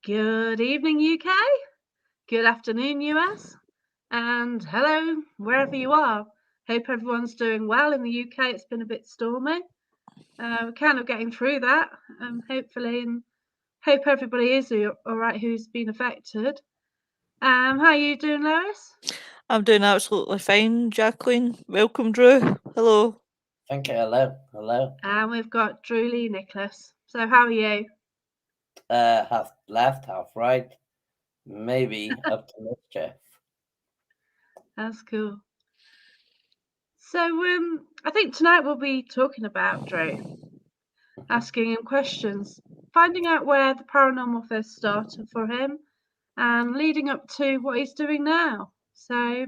Good evening, UK. Good afternoon, US. And hello, wherever you are. Hope everyone's doing well in the UK. It's been a bit stormy. We're kind of getting through that, hopefully, and hope everybody is all right who's been affected. How are you doing, Lois? I'm doing absolutely fine, Jacqueline. Welcome, Drew. Hello. Thank you. Hello. Hello. And we've got Drew Lee Nicholas. So, how are you? Half left, half right. Maybe up to mischief. That's cool. So, I think tonight we'll be talking about Drew, asking him questions, finding out where the paranormal first started for him, and leading up to what he's doing now. So,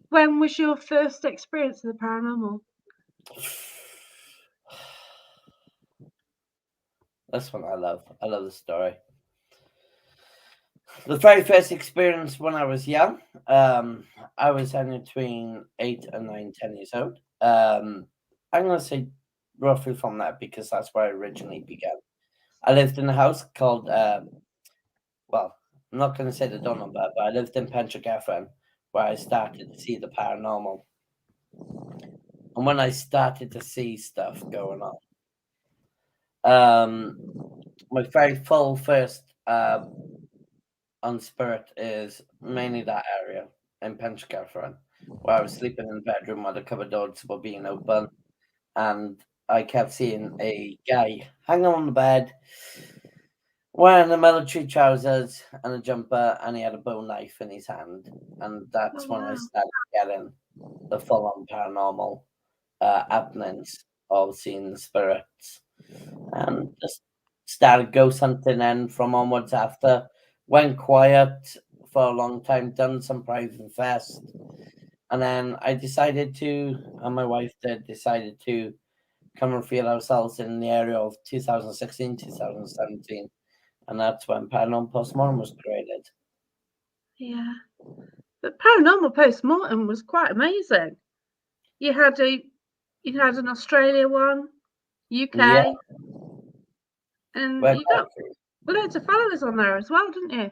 when was your first experience of the paranormal? This one I love. I love the story. The very first experience when I was young, I was in between 8 and 9, 10 years old. I'm going to say roughly from that because that's where I originally began. I lived in a house called, well, I'm not going to say the door number, but I lived in Pentragathren where I started to see the paranormal. And when I started to see stuff going on, my very full first on spirit is mainly that area in Pentragathren, where I was sleeping in the bedroom while the cupboard doors were being open, and I kept seeing a guy hanging on the bed, wearing the military trousers and a jumper, and he had a bow knife in his hand, and Oh, that's when I wow. started getting the full-on paranormal happenings of seeing the spirits, and just started ghost hunting. And from onwards after, went quiet for a long time, done some private fest, and then I decided to, and my wife decided to come and feel ourselves in the area of 2016, 2017, and that's when Paranormal Postmortem was created. Yeah. But paranormal postmortem was quite amazing. You had a you had an Australia one, Yeah, UK, and we're you got quite. loads of followers on there as well, didn't you?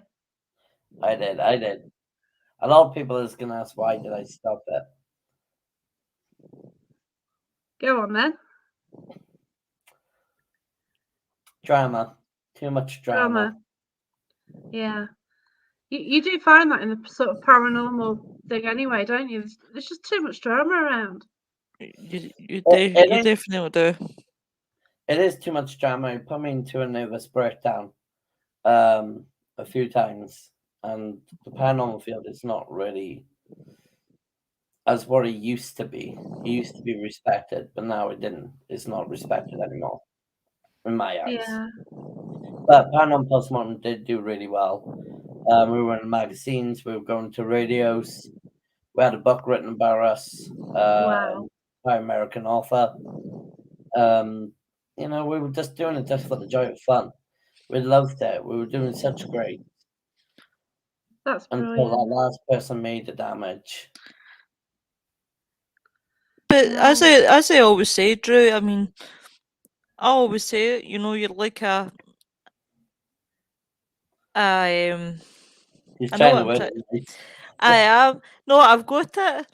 I did. A lot of people is gonna ask why did I stop it? Go on then. Drama, too much drama. Drama. Yeah. You do find that in the sort of paranormal thing anyway, don't you? There's just too much drama around. You It definitely do. is too much drama. It put me into a nervous breakdown a few times, and the paranormal field is not really as what it used to be. It used to be respected, but now it didn't. It's not respected anymore in my eyes. Yeah. But Paranormal Postmortem did do really well. We were in magazines. We were going to radios. We had a book written about us Wow. by an American author. Um, we were just doing it just for the joy of fun. We loved it. We were doing such great That's until that brilliant. last person made the damage. But Yeah. as I always say, Drew, I mean, I always say, you're like a He's I know trying what to I'm word trying. it nice. I am. No, I've got it.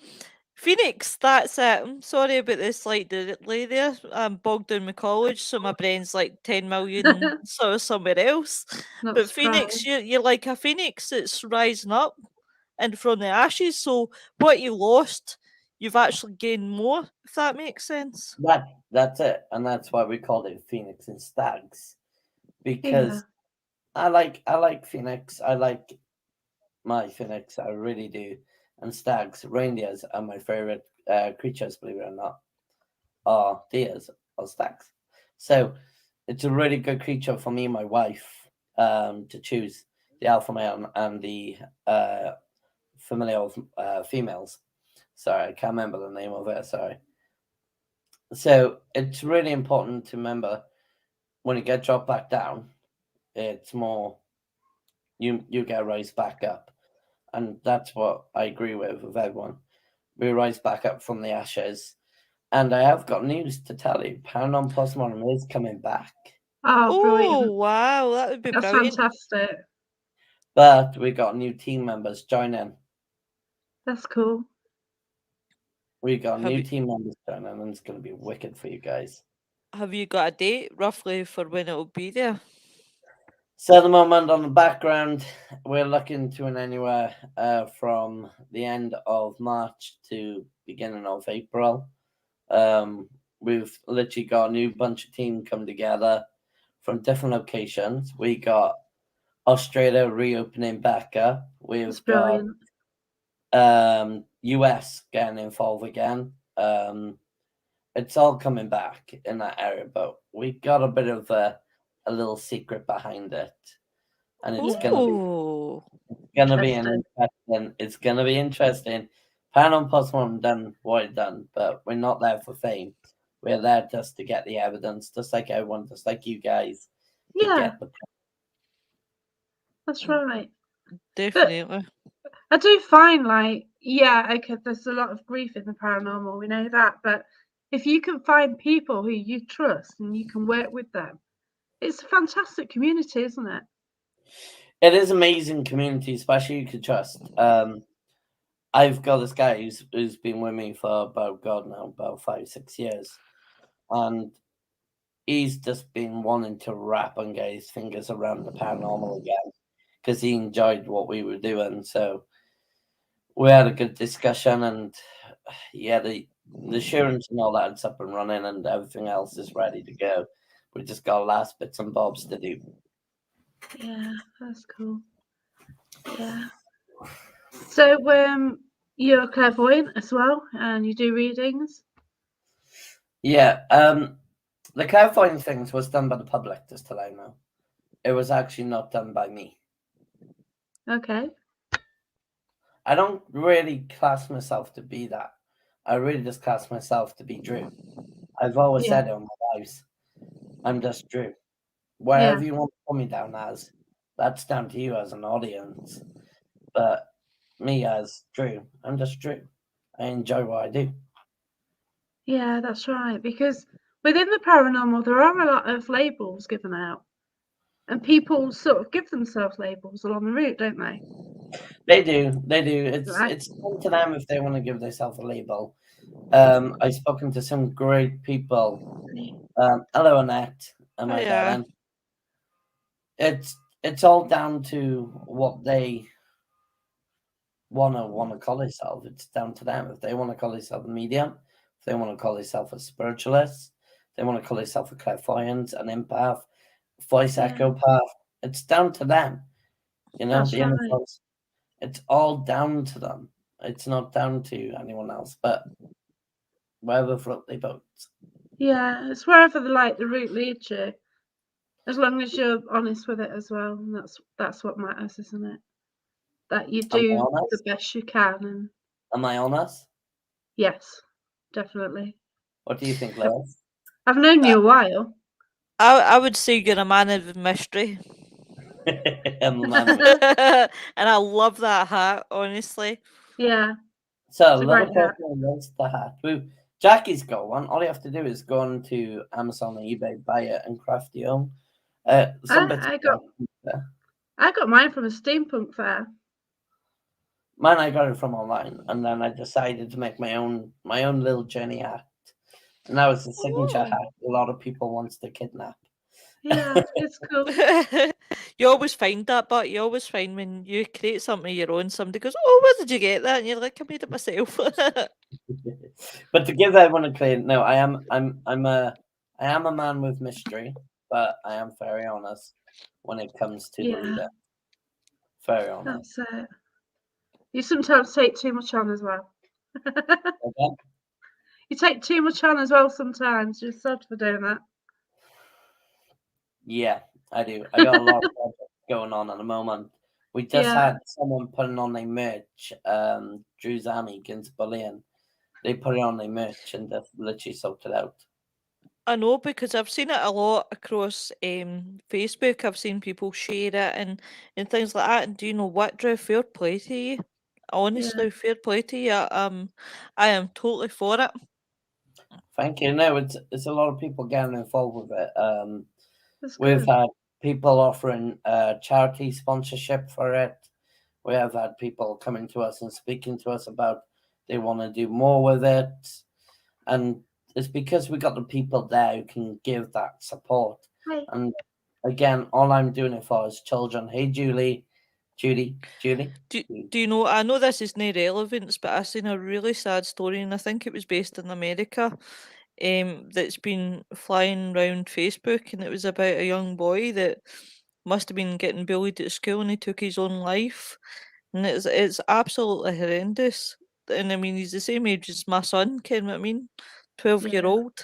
Phoenix, that's it. I'm sorry about the slight delay there. I'm bogged down my college, so my brain's like 10 million sort of somewhere else. Not But Phoenix, surprised. you're like a phoenix that's rising up and from the ashes. So what you lost, you've actually gained more, if that makes sense. That's it, and that's why we called it Phoenix and Stags, Yeah. because I like Phoenix. I like my Phoenix. I really do. And stags, reindeers are my favorite creatures. Believe it or not, are deers or stags. So it's a really good creature for me and my wife to choose the alpha male and the familial females. Sorry, I can't remember the name of it. Sorry. So it's really important to remember when you get dropped back down, it's more you get raised back up, and that's what I agree with everyone. We rise back up from the ashes, and I have got news to tell you: Paranormal Postmortem is coming back. Oh, Oh, brilliant. wow, that would be That's brilliant. fantastic. But we got new team members joining. That's cool. We got Have new you team members joining, and it's going to be wicked for you guys. have you got a date roughly for when it'll be there? So at the moment, on the background, we're looking to an anywhere from the end of March to beginning of April. We've literally got a new bunch of team come together from different locations. We got Australia reopening back up. That's We've got brilliant. US getting involved again. It's all coming back in that area, but we got a bit of a little secret behind it, and it's Yeah. gonna be Oh, gonna be an Interesting. interesting. It's gonna be interesting. Paranormal Postmortem done what it done, but we're not there for fame. We're there just to get the evidence, just like everyone, just like you guys, to Yeah, get the. that's right. But definitely. I do find, like, yeah, okay, there's a lot of grief in the paranormal, we know that, but if you can find people who you trust and you can work with them, it's a fantastic community, isn't it? It is amazing community, especially you could trust. I've got this guy who's been with me for about God now about 5 6 years, and he's just been wanting to wrap and get his fingers around the paranormal again because he enjoyed what we were doing. So we had a good discussion, and yeah, the insurance and all that's up and running, and everything else is ready to go. We just got last bits and bobs to do. Yeah, that's cool. Yeah. So, you're clairvoyant as well, and you do readings. Yeah, the clarifying things was done by the public, just to let you know. It was actually not done by me. Okay. I don't really class myself to be that. I really just class myself to be Drew. I've always Yeah. said it on my lives. I'm just Drew. Yeah. Whatever you want to put me down as, that's down to you as an audience. But me as Drew, I'm just Drew. I enjoy what I do. Yeah, that's right. Because within the paranormal, there are a lot of labels given out, and people sort of give themselves labels along the route, don't they? They do, they do. Right. It's up to them if they want to give themselves a label. I've spoken to some great people. Hello, Annette. Am Oh I yeah. darling? It's all down to what they wanna call themselves. It's down to them. If they want to call themselves a medium, if they want to call themselves a spiritualist, they want to call themselves a clairvoyant, an empath, voice Yeah, echo path. It's down to them. You know, that's the inner right. voice. It's all down to them. It's not down to anyone else, but wherever float they boat. Yeah, it's wherever the route leads you, as long as you're honest with it as well, and that's what matters, isn't it? That you Am I do the honest? best you can, and Am I honest? yes, definitely. What do you think, Lois? I've known I, you a while. I would say you're a man of mystery. I'm a man of it. And I love that hat, honestly. Yeah, So, it's a another great hat. person who loves the hat. Jackie's got one. All you have to do is go on to Amazon or eBay, buy it, and craft your own. Some bits I of got I got mine from a steampunk fair. mine I got it from online, and then I decided to make my own little journey hat. And that was the signature Oh. hat a lot of people wants to kidnap. Yeah, it's cool. You always find that, but you always find when you create something of your own, somebody goes, "Oh, where did you get that?" And you're like, "I made it myself." But to give everyone a clear, no, I am a man with mystery, but I am very honest when it comes to the Yeah, reader. Very honest. that's it. You sometimes take too much on as well. Okay? You take too much on as well sometimes. You're sad for doing that. Yeah, I do. I got a lot of projects going on at the moment. We just Yeah, had someone putting on their merch, Drew's Army against Bullying. They put it on their merch and just literally sold it out. I know because I've seen it a lot across Facebook. I've seen people share it and things like that. And do you know what, Drew? Fair play to you. yeah, Honestly, fair play to you. I am totally for it. Thank you. No, it's a lot of people getting involved with it. That's We've good. had people offering charity sponsorship for it. We have had people coming to us and speaking to us about they want to do more with it. And it's because we got the people there who can give that support. Hi. And again, all I'm doing it for is children. Hey, Julie. Judy. Do you know, I know this is no relevance, but I seen a really sad story, and I think it was based in America, that's been flying around Facebook, and it was about a young boy that must have been getting bullied at school, and he took his own life, and it's absolutely horrendous. And I mean, he's the same age as my son. Ken what I mean? 12-year-old.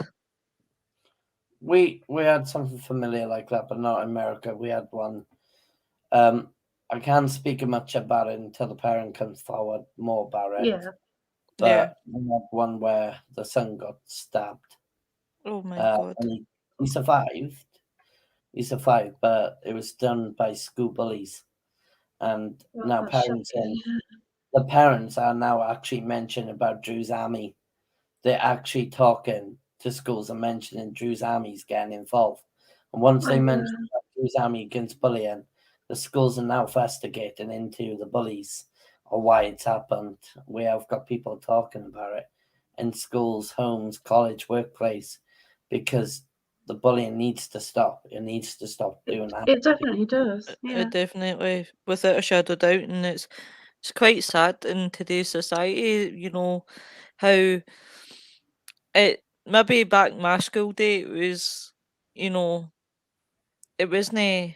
We had something familiar like that, but not in America. We had one. I can't speak much about it until the parent comes forward more about it. Yeah. Yeah. But we had one where the son got stabbed. Oh my God. And he survived. He survived, but it was done by school bullies. And Oh, now that's shocking. the parents are now actually mentioning about Drew's Army. They're actually talking to schools and mentioning Drew's Army's getting involved. And once they mention Drew's Army against bullying, the schools are now investigating into the bullies or why it's happened. We have got people talking about it in schools, homes, college, workplace, because the bullying needs to stop. It needs to stop doing that. It definitely does. Yeah. Definitely, without a shadow of doubt, and it's quite sad in today's society. You know how it maybe back in my school day it was, you know, it wasn't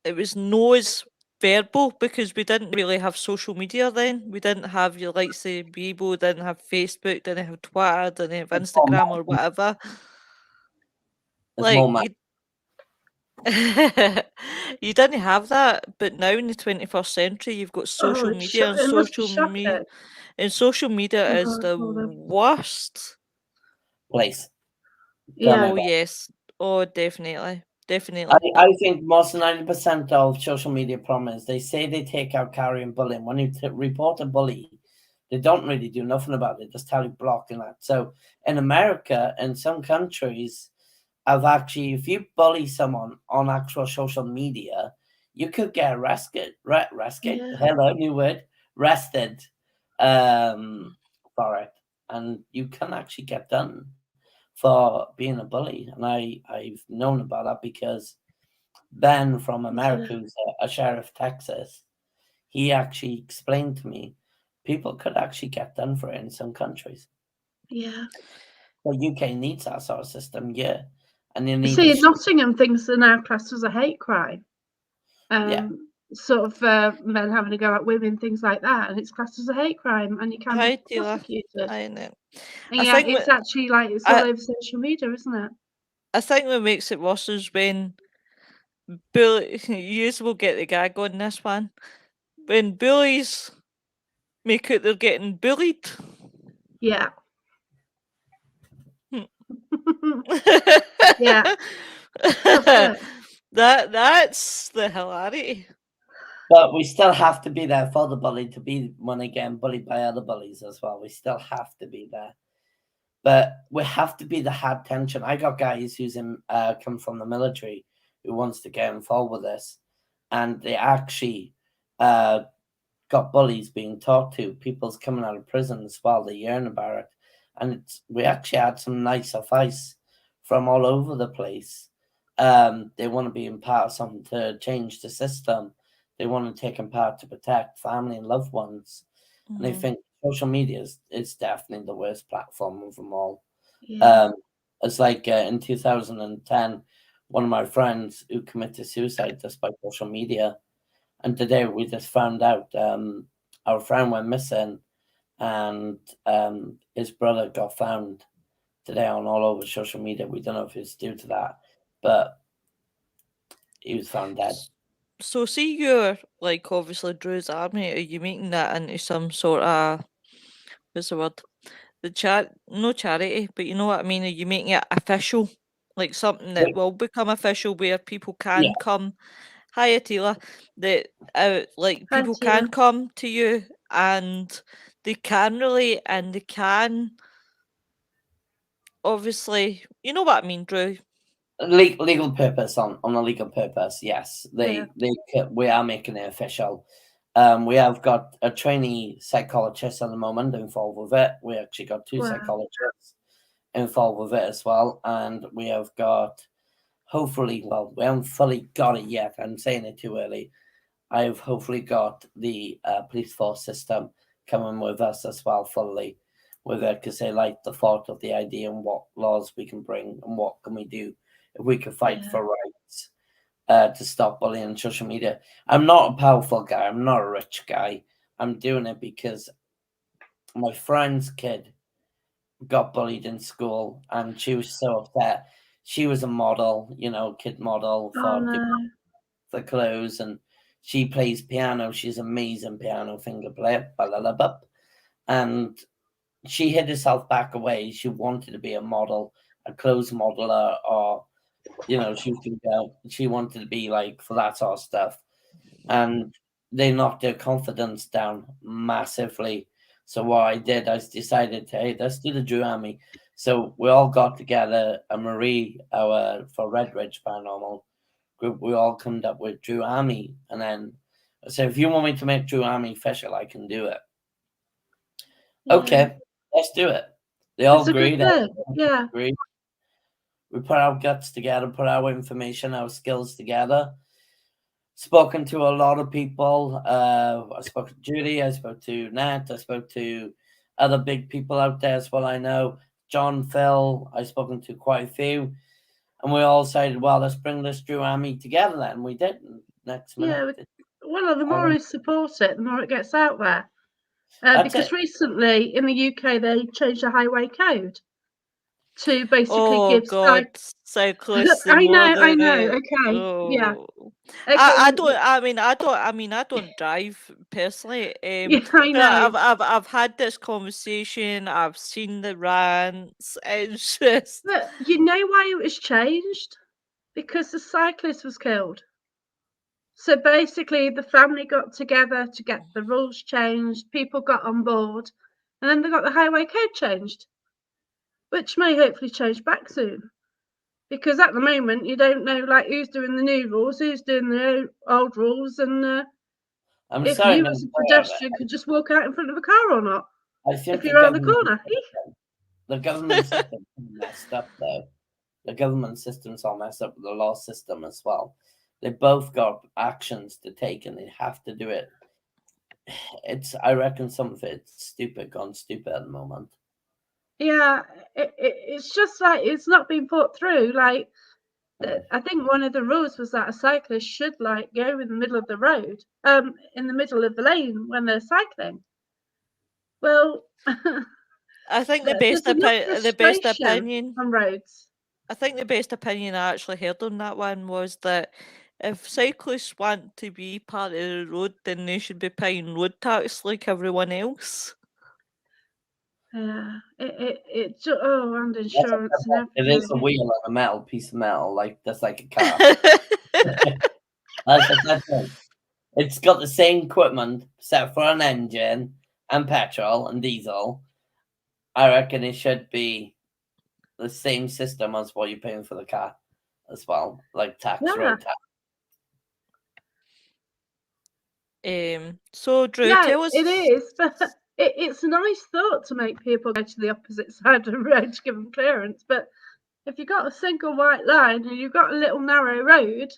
it was no as verbal because we didn't really have social media then. We didn't have your like say Bebo, didn't have Facebook, didn't have Twitter, didn't have It's more, Instagram or whatever. it's more Like you you didn't have that, but now in the 21st century you've got Oh, social media, and it must be social shocking. social media is Oh, the for them. worst. place. Tell me Yeah. Oh about yes. Oh definitely. I, Definitely. I think most 90% of social media problems, they say they take out carrying bullying. When you report a bully, they don't really do nothing about it, just tell you block and that. So in America and some countries, I've actually, if you bully someone on actual social media, you could get arrested, Yeah. hello, new word, arrested for it. And you can actually get done for being a bully. And I've known about that because Ben from Yeah. America, who's a sheriff of Texas, he actually explained to me people could actually get done for it in some countries. Yeah. The UK needs that sort of system, yeah. And you You need see, a in Nottingham, things are now classed as a hate crime. yeah. Sort of men having to go at women, things like that, and it's classed as a hate crime, and you can be Hi Taylor. prosecuted. I know. And I yeah, think it's what actually like it's all I over social media, isn't it? I think what makes it worse is when you will get the gag on this one. When bullies make out they're getting bullied. Yeah. Hmm. Yeah, that's it. That's the hilarity. But we still have to be there for the bully to be when again bullied by other bullies as well. We still have to be there. But we have to be the hard tension. I got guys who's come from the military who wants to get involved with this, and they actually uh, got bullies being talked to. People's coming out of prisons while they yearn about it, and we actually had some nice advice from all over the place. They want to be in part of something to change the system. They want to take in part to protect family and loved ones, and they think social media is definitely the worst platform of them all. Yeah. It's like in 2010, one of my friends who committed suicide just by social media, and today we just found out our friend went missing, and his brother got found today on all over social media. We don't know if it's due to that, but he was found dead. So see you're like obviously Drew's Army, are you making that into some sort of what's the word? No charity, but you know what I mean? Are you making it official? Like something that will become official where people Yeah, can come. Hi Attila. That like Hi, people Tina. can come to you and they can relate and they can obviously you know what I mean, Drew. Legal purpose on a legal purpose. Yes, Yeah. we are making it official. We have got a trainee psychologist at the moment involved with it. We actually got two Wow. psychologists involved with it as well, and we have got hopefully. Well, we haven't fully got it yet. I'm saying it too early. I've hopefully got the police force system coming with us as well fully with it because they like the thought of the idea and what laws we can bring and what can we do if we could fight Yeah. for rights to stop bullying on social media. I'm not a powerful guy. I'm not a rich guy. I'm doing it because my friend's kid got bullied in school and she was so upset. She was a model, kid model Oh for no. the clothes, and she plays piano. She's an amazing piano finger player, blah, and she hid herself back away. She wanted to be a model, a clothes modeler, or she wanted to be like for that sort of stuff, and they knocked her confidence down massively. So what I did, I decided, hey, let's do the Drew Army. So we all got together, and Marie, our for Red Ridge Paranormal group, we all come up with Drew Army, and then I said, if you want me to make Drew Army official, I can do it. Yeah. Okay, let's do it. They all It's a good agreed. thing. Yeah. Agreed. We put our guts together, put our information, our skills together. Spoken to a lot of people. I spoke to Judy. I spoke to Nat. I spoke to other big people out there as well. I know John, Phil. I've spoken to quite a few, and we all decided, well, let's bring this Drew Army together. Then we did. Next minute, Yeah. Well, the more we support it, the more it gets out there. That's Because it. recently in the UK they changed the highway code to basically Oh give God, cyclists I and more know. than Okay, yeah. oh. I Again, don't. I don't drive personally. yeah, I But know. I've had this conversation. I've seen the rants. It's just But you know why it was changed? Because the cyclist was killed. So basically, the family got together to get the rules changed. People got on board, and then they got the highway code changed, which may hopefully change back soon. Because at the moment you don't know like who's doing the new rules, who's doing the old rules, and I'm if sorry, you no, as a pedestrian could just walk out in front of a car or not I if think you're around the corner. the government system messed up though. The government system's all messed up with the law system as well. They both got actions to take and they have to do it. I reckon some of it's gone stupid at the moment. Yeah, it's just like it's not been put through. Like I think one of the rules was that a cyclist should like go in the middle of the road, in the middle of the lane when they're cycling. Well, I think there's enough the best frustration opinion. on roads. I think the best opinion I actually heard on that one was that if cyclists want to be part of the road, then they should be paying road tax like everyone else. Yeah, and That's a insurance and it is everything. a wheel on a metal piece of metal, like that's like a car. That's it. It's got the same equipment except for an engine and petrol and diesel. I reckon it should be the same system as what you're paying for the car as well, like Yeah, road tax. So Drew, yeah, tell us. it is. But it's a nice thought to make people go to the opposite side of the road to give them clearance. But if you've got a single white line and you've got a little narrow road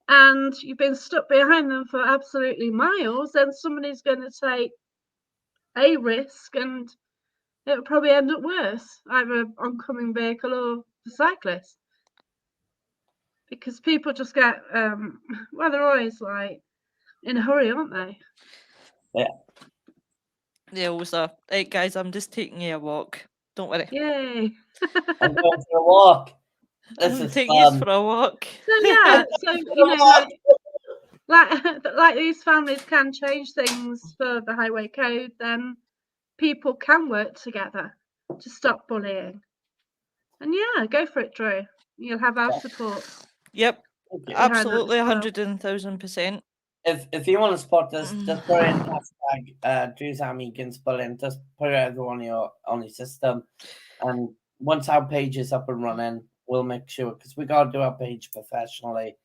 and you've been stuck behind them for absolutely miles, then somebody's going to take a risk and it'll probably end up worse, either oncoming vehicle or the cyclist. Because people just get, well, they're always like in a hurry, aren't they? Yeah. Yeah, also, hey guys, I'm just taking you a walk. Don't worry. Yay. I'm going for a walk. This I'm is taking you fun. for a walk. So yeah, so like these families can change things for the highway code, then people can work together to stop bullying. And yeah, go for it, Drew. You'll have our support. Yep, Okay. absolutely, well. 100,000%. If you want to spot this, just put in hashtag Drew's Army Against Bullying. Just put it on your system, and once our page is up and running, we'll make sure, because we gotta do our page professionally,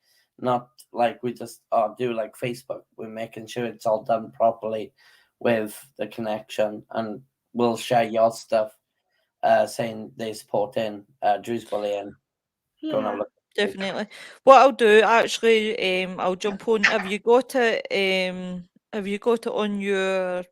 not like we just do like Facebook. We're making sure it's all done properly with the connection, and we'll share your stuff, saying they support in Drew's Bullying. Go and have a Yeah. look. Definitely. What I'll do actually, I'll jump on. Have you got it? Have you got it on your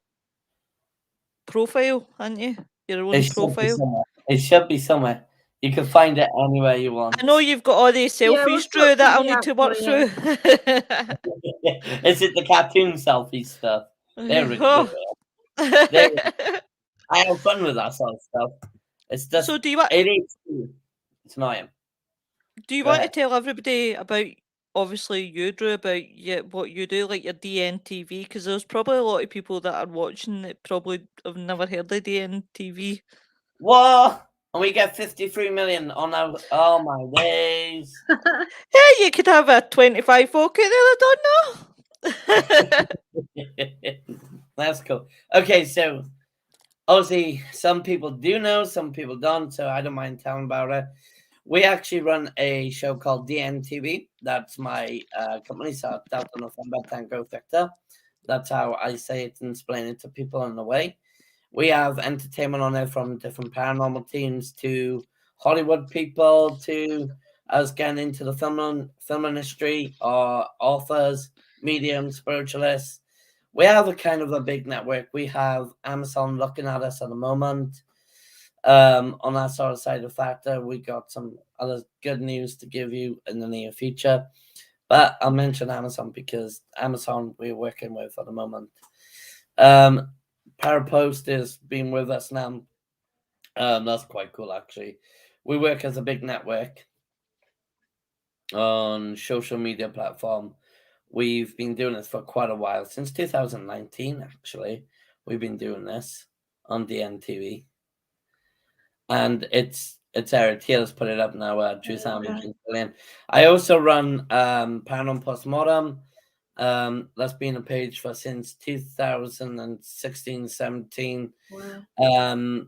profile? Haven't you? Your It own should be profile. somewhere. It should be somewhere. You can find it anywhere you want. I know you've got all these Yeah, we'll selfies, sort Drew, that I'll something need out to for work you. through. Is it the cartoon selfie stuff? There we go. Oh. There, I have fun with that sort of stuff. It's just, So do you want? it is cool. It's annoying. Do you Go want to ahead. tell everybody about, obviously, you, Drew, about what you do, like your DNTV? Because there's probably a lot of people that are watching that probably have never heard of DNTV. What? And we get 53 million on our. Oh my days. Yeah, you could have a 25 folk in there, I don't know. That's cool. Okay, so obviously some people do know, some people don't, so I don't mind telling about it. We actually run a show called DNTV. That's my company, so Delta November Tango Victor. That's how I say it and explain it to people in a way. We have entertainment on there from different paranormal teams to Hollywood people to us getting into the film industry, or authors, mediums, spiritualists. We have a kind of a big network. We have Amazon looking at us at the moment. On that sort of side of factor, we got some other good news to give you in the near future. But I'll mention Amazon because Amazon we're working with at the moment. Parapost has been with us now. That's quite cool, actually. We work as a big network on social media platform. We've been doing this for quite a while, since 2019, actually. We've been doing this on DNTV. And it's Eric here. Let's put it up now. True Sound Okay. Brilliant. I also run Paranormal Postmortem. That's been a page for since 2016, 17. Wow.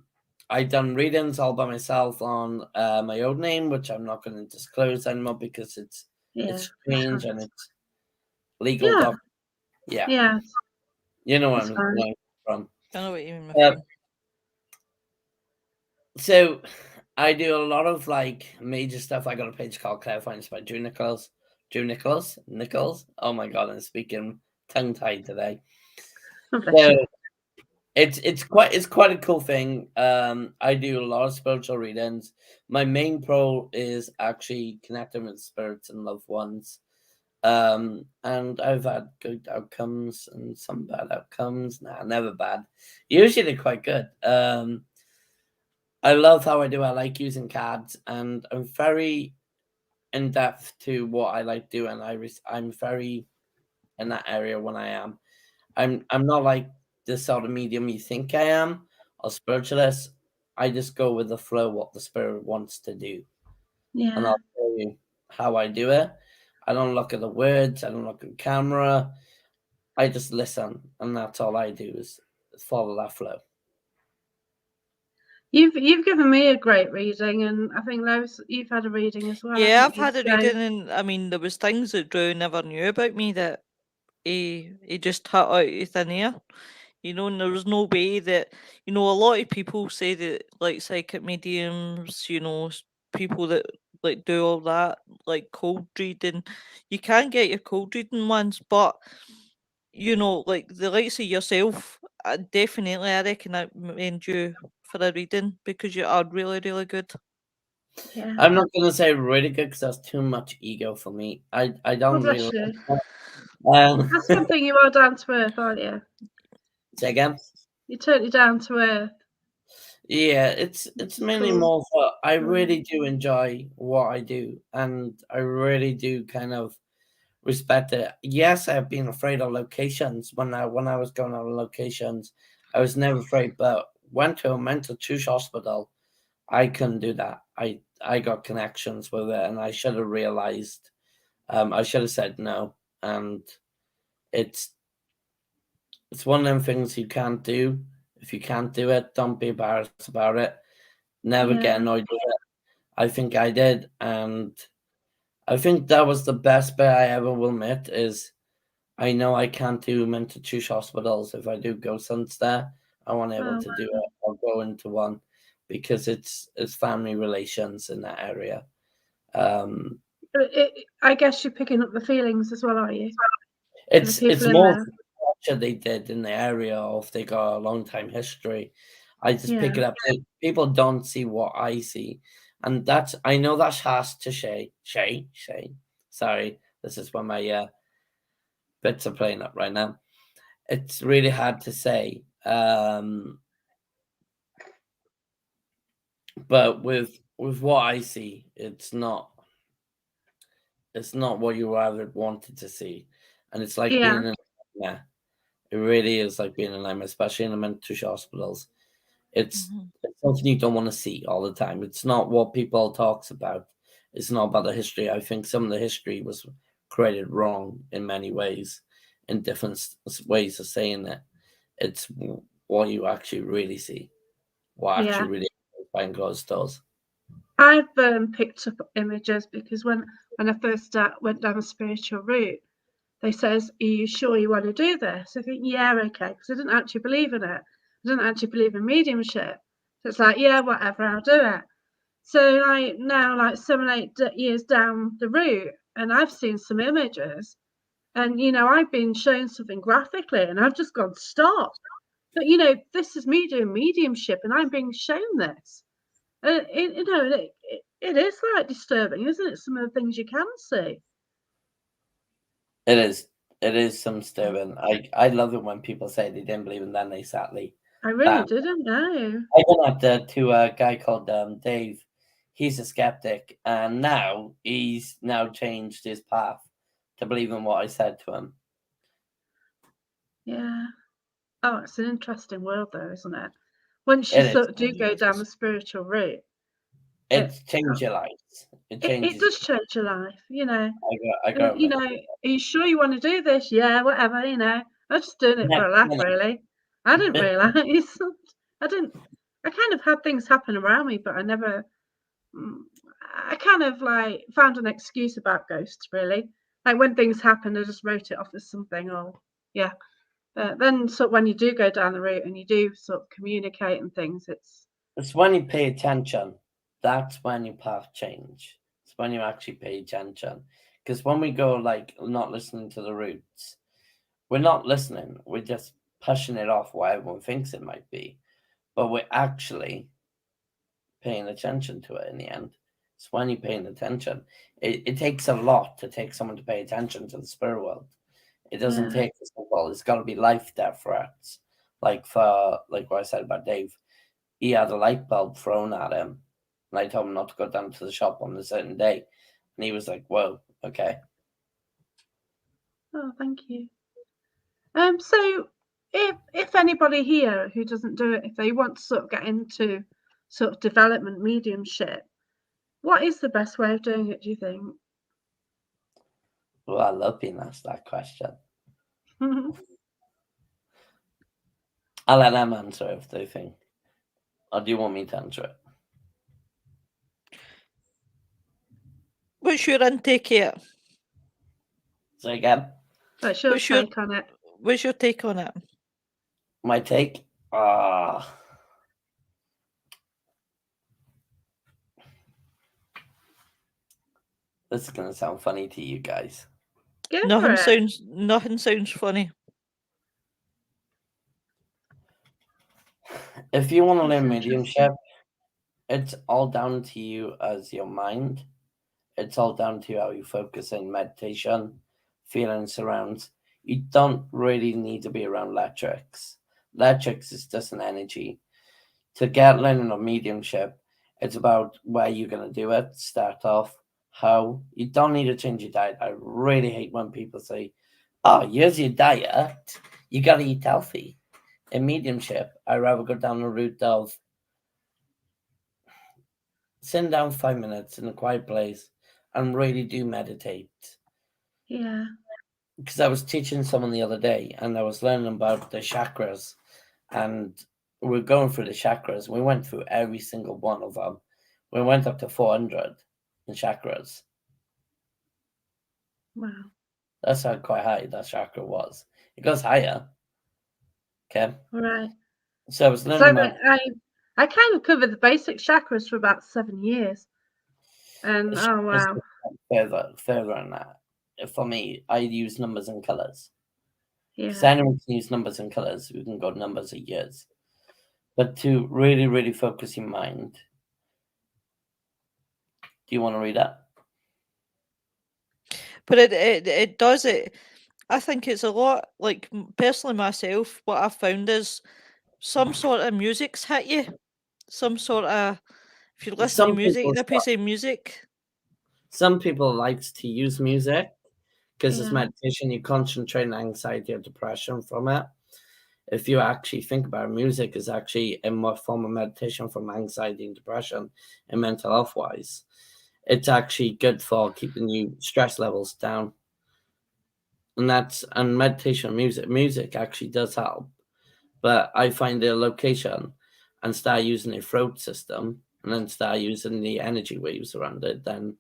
I've done readings all by myself on my own name, which I'm not going to disclose anymore because it's Yeah. strange and it's legal Yeah. doc. Yeah, Yeah. you know where That's I'm fine. going from. I know what you mean, my Uh, friend. so I do a lot of like major stuff. I got a page called Clairvoyance by Drew Nichols. Nichols. Oh my god, I'm speaking tongue tied today. Oh, bless So you. it's quite a cool thing. I do a lot of spiritual readings. My main pro is actually connecting with spirits and loved ones. And I've had good outcomes and some bad outcomes. Nah, never bad. Usually they're quite good. I love how I do. I like using cards, and I'm very in depth to what I like doing. I'm very in that area when I am. I'm not like the sort of medium you think I am or spiritualist. I just go with the flow, what the spirit wants to do, and Yeah. I'll tell you how I do it. I don't look at the words. I don't look at camera. I just listen, and that's all I do is follow that flow. You've given me a great reading, and I think Lois, you've had a reading as well, Yeah, haven't I've you? had a So reading, and I mean, there was things that Drew never knew about me that he just hit out of thin air. You know, and there was no way that, a lot of people say that, like, psychic mediums, people that, like, do all that, like, cold reading. You can get your cold reading ones, but, like, the likes of yourself, definitely, I reckon I recommend you for a reading because you are really, really good. yeah. I'm not gonna say really good because that's too much ego for me. I Oh, don't bless really. you. Um, That's something you are down to earth, aren't you? say again. You're totally down to earth. Yeah, it's mainly Cool. more for I really do enjoy what I do, and I really do kind of respect it. Yes, I've been afraid of locations when I was going on locations. I was never afraid, but went to a mental choose hospital. I couldn't do that. I got connections with it, and I should have realized. I should have said no, and it's it's one of them things you can't do. If you can't do it, don't be embarrassed about it. Never get Yeah. annoyed with it. I think I did, and I think that was the best bit I ever will admit is I know I can't do mental choose hospitals if I do ghost hunts there. I want able Oh, to do it or go into one because it's family relations in that area. Um, I guess you're picking up the feelings as well, are you? For the it's people in more there. culture they did in the area, or if they got a long time history. I just Yeah. pick it up. People don't see what I see, and that's I know that's harsh to say. Sorry, this is when my bits are playing up right now. It's really hard to say. But with what I see, it's not what you ever wanted to see, and it's like Yeah. being in yeah, it really is like being in nightmare, especially in the mental hospitals. It's Mhm. it's something you don't want to see all the time. It's not what people talks about. It's not about the history. I think some of the history was created wrong in many ways, in different ways of saying it. It's what you actually really see, what Yeah. actually really happens behind closed doors. I've picked up images because when I first went down the spiritual route, they says, "Are you sure you want to do this?" I think, "Yeah, okay," because I didn't actually believe in it. I didn't actually believe in mediumship. So it's like, "Yeah, whatever, I'll do it." So like now, like 7, 8 years down the route, and I've seen some images, and I've been shown something graphically, and I've just gone, "Stop!" But this is me doing mediumship, and I'm being shown this. It is like disturbing, isn't it? Some of the things you can see. It is. It is some disturbing. I love it when people say they didn't believe and then they sadly I really bam. didn't know. I went up to a guy called Dave. He's a skeptic, and now he's now changed his path to believe in what I said to him. Yeah. Oh, it's an interesting world, though, isn't it? Once you It is. sort of do go down the spiritual route, it It's changed your life. It it changes. does change your life, I And, got admit. are you sure you want to do this? Yeah, whatever, I was just doing it for Next a laugh, minute. really. I didn't realise. I didn't. I kind of had things happen around me, but I never. mm, I kind of like found an excuse about ghosts, really. Like when things happen, I just wrote it off as something, or yeah. But then, sort of when you do go down the route and you do sort of communicate and things, it's It's when you pay attention. That's when your path change. It's when you actually pay attention. Because when we go like not listening to the roots, we're not listening. We're just pushing it off what everyone thinks it might be. But we're actually paying attention to it in the end. It's when you're paying attention. It takes a lot to take someone to pay attention to the spirit world. It doesn't yeah. take a simple. It's got to be life death threats. Like what I said about Dave, he had a light bulb thrown at him, and I told him not to go down to the shop on a certain day, and he was like, "Whoa, okay." Oh, thank you. So if anybody here who doesn't do it, if they want to sort of get into sort of development mediumship, what is the best way of doing it, do you think? Well, I love being asked that question. I'll let them answer if they think, or do you want me to answer it? What's your intake here? So again, What's your What's your take on it? what's your take on it? my take. Ah, this is gonna sound funny to you guys. Go for Nothing it. sounds funny. If you want to That's learn interesting. mediumship, it's all down to you as your mind. It's all down to how you focus in meditation, feeling surrounds. You don't really need to be around electrics. Electrics is just an energy. To get learning of mediumship, it's about where you're going to do it, start off, how. You don't need to change your diet. I really hate when people say, "Oh, here's your diet. You got to eat healthy." In mediumship, I'd rather go down the route of sitting down 5 minutes in a quiet place and really do meditate. Yeah. Because I was teaching someone the other day and I was learning about the chakras, and we are going through the chakras. We went through every single one of them. We went up to 400 in chakras. Wow. That's how quite high that chakra was. It goes higher. Okay. Right. So I was So learning about I kind of covered the basic chakras for about 7 years. And oh it's wow. further than that. For me, I use numbers and colors. Because Yeah. anyone can use numbers and colors. We can go numbers of years. But to really, really focus your mind, do you want to read that? But it does it. I think it's a lot like personally myself. What I've found is some sort of music's hit you. Some sort of if you listen to Some music, people the piece of music. some people likes to use music because it's Yeah. meditation. You concentrate on anxiety or depression from it. If you actually think about it, music is actually a form of meditation from anxiety and depression and mental health wise. It's actually good for keeping you stress levels down. And meditation music actually does help. But I find the location and start using a throat system and then start using the energy waves around it, then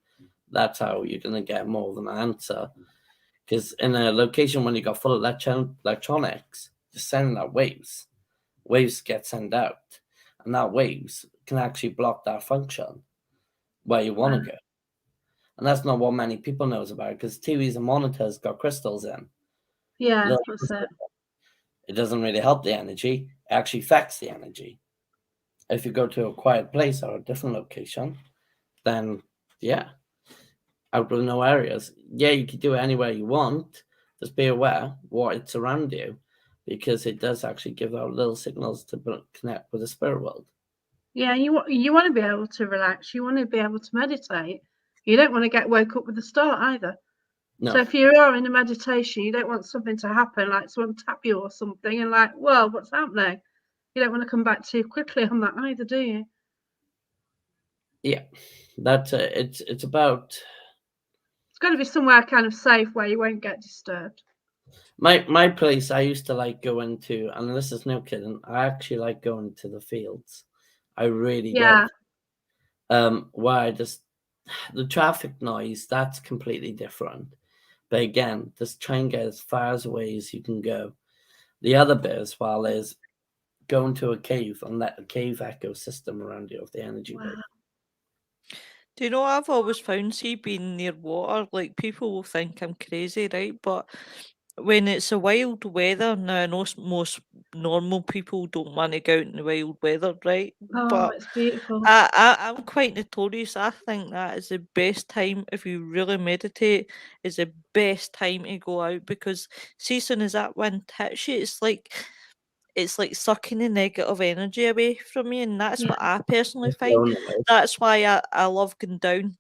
that's how you're gonna get more of an answer. Because in a location when you got full electronics, you're sending out waves. Waves get sent out, and that waves can actually block that function where you want Wow. to go. And that's not what many people knows about because TVs and monitors got crystals in. Yeah, Little that's it. crystals. It doesn't really help the energy. It actually affects the energy. If you go to a quiet place or a different location, then yeah, out of no areas. Yeah, you can do it anywhere you want. Just be aware what it's around you, because it does actually give out little signals to connect with the spirit world. Yeah, you want to be able to relax. You want to be able to meditate. You don't want to get woke up with a start either. So No, if you are in a meditation, you don't want something to happen, like someone tap you or something, and like, well, what's happening? You don't want to come back too quickly on that either, do you? yeah, that's it's about It's got to be somewhere kind of safe where you won't get disturbed. my place. I used to like going to, and this is no kidding. I actually like going to the fields. I really Yeah, did. Why I just the traffic noise, that's completely different. But again, just try and get as far as away as you can go. The other bit as well is go into a cave and let the cave ecosystem around you of the energy wow, wave. Do you know I've always found see being near water, like people will think I'm crazy, right? But when it's a wild weather, now I know most normal people don't want to go out in the wild weather, right? oh, But it's beautiful. I'm quite notorious. I think that is the best time if you really meditate. Is the best time to go out because see, as soon as that wind hits you, it's like sucking the negative energy away from me, and that's Yeah, what I personally It's find. blown away. That's why I love going down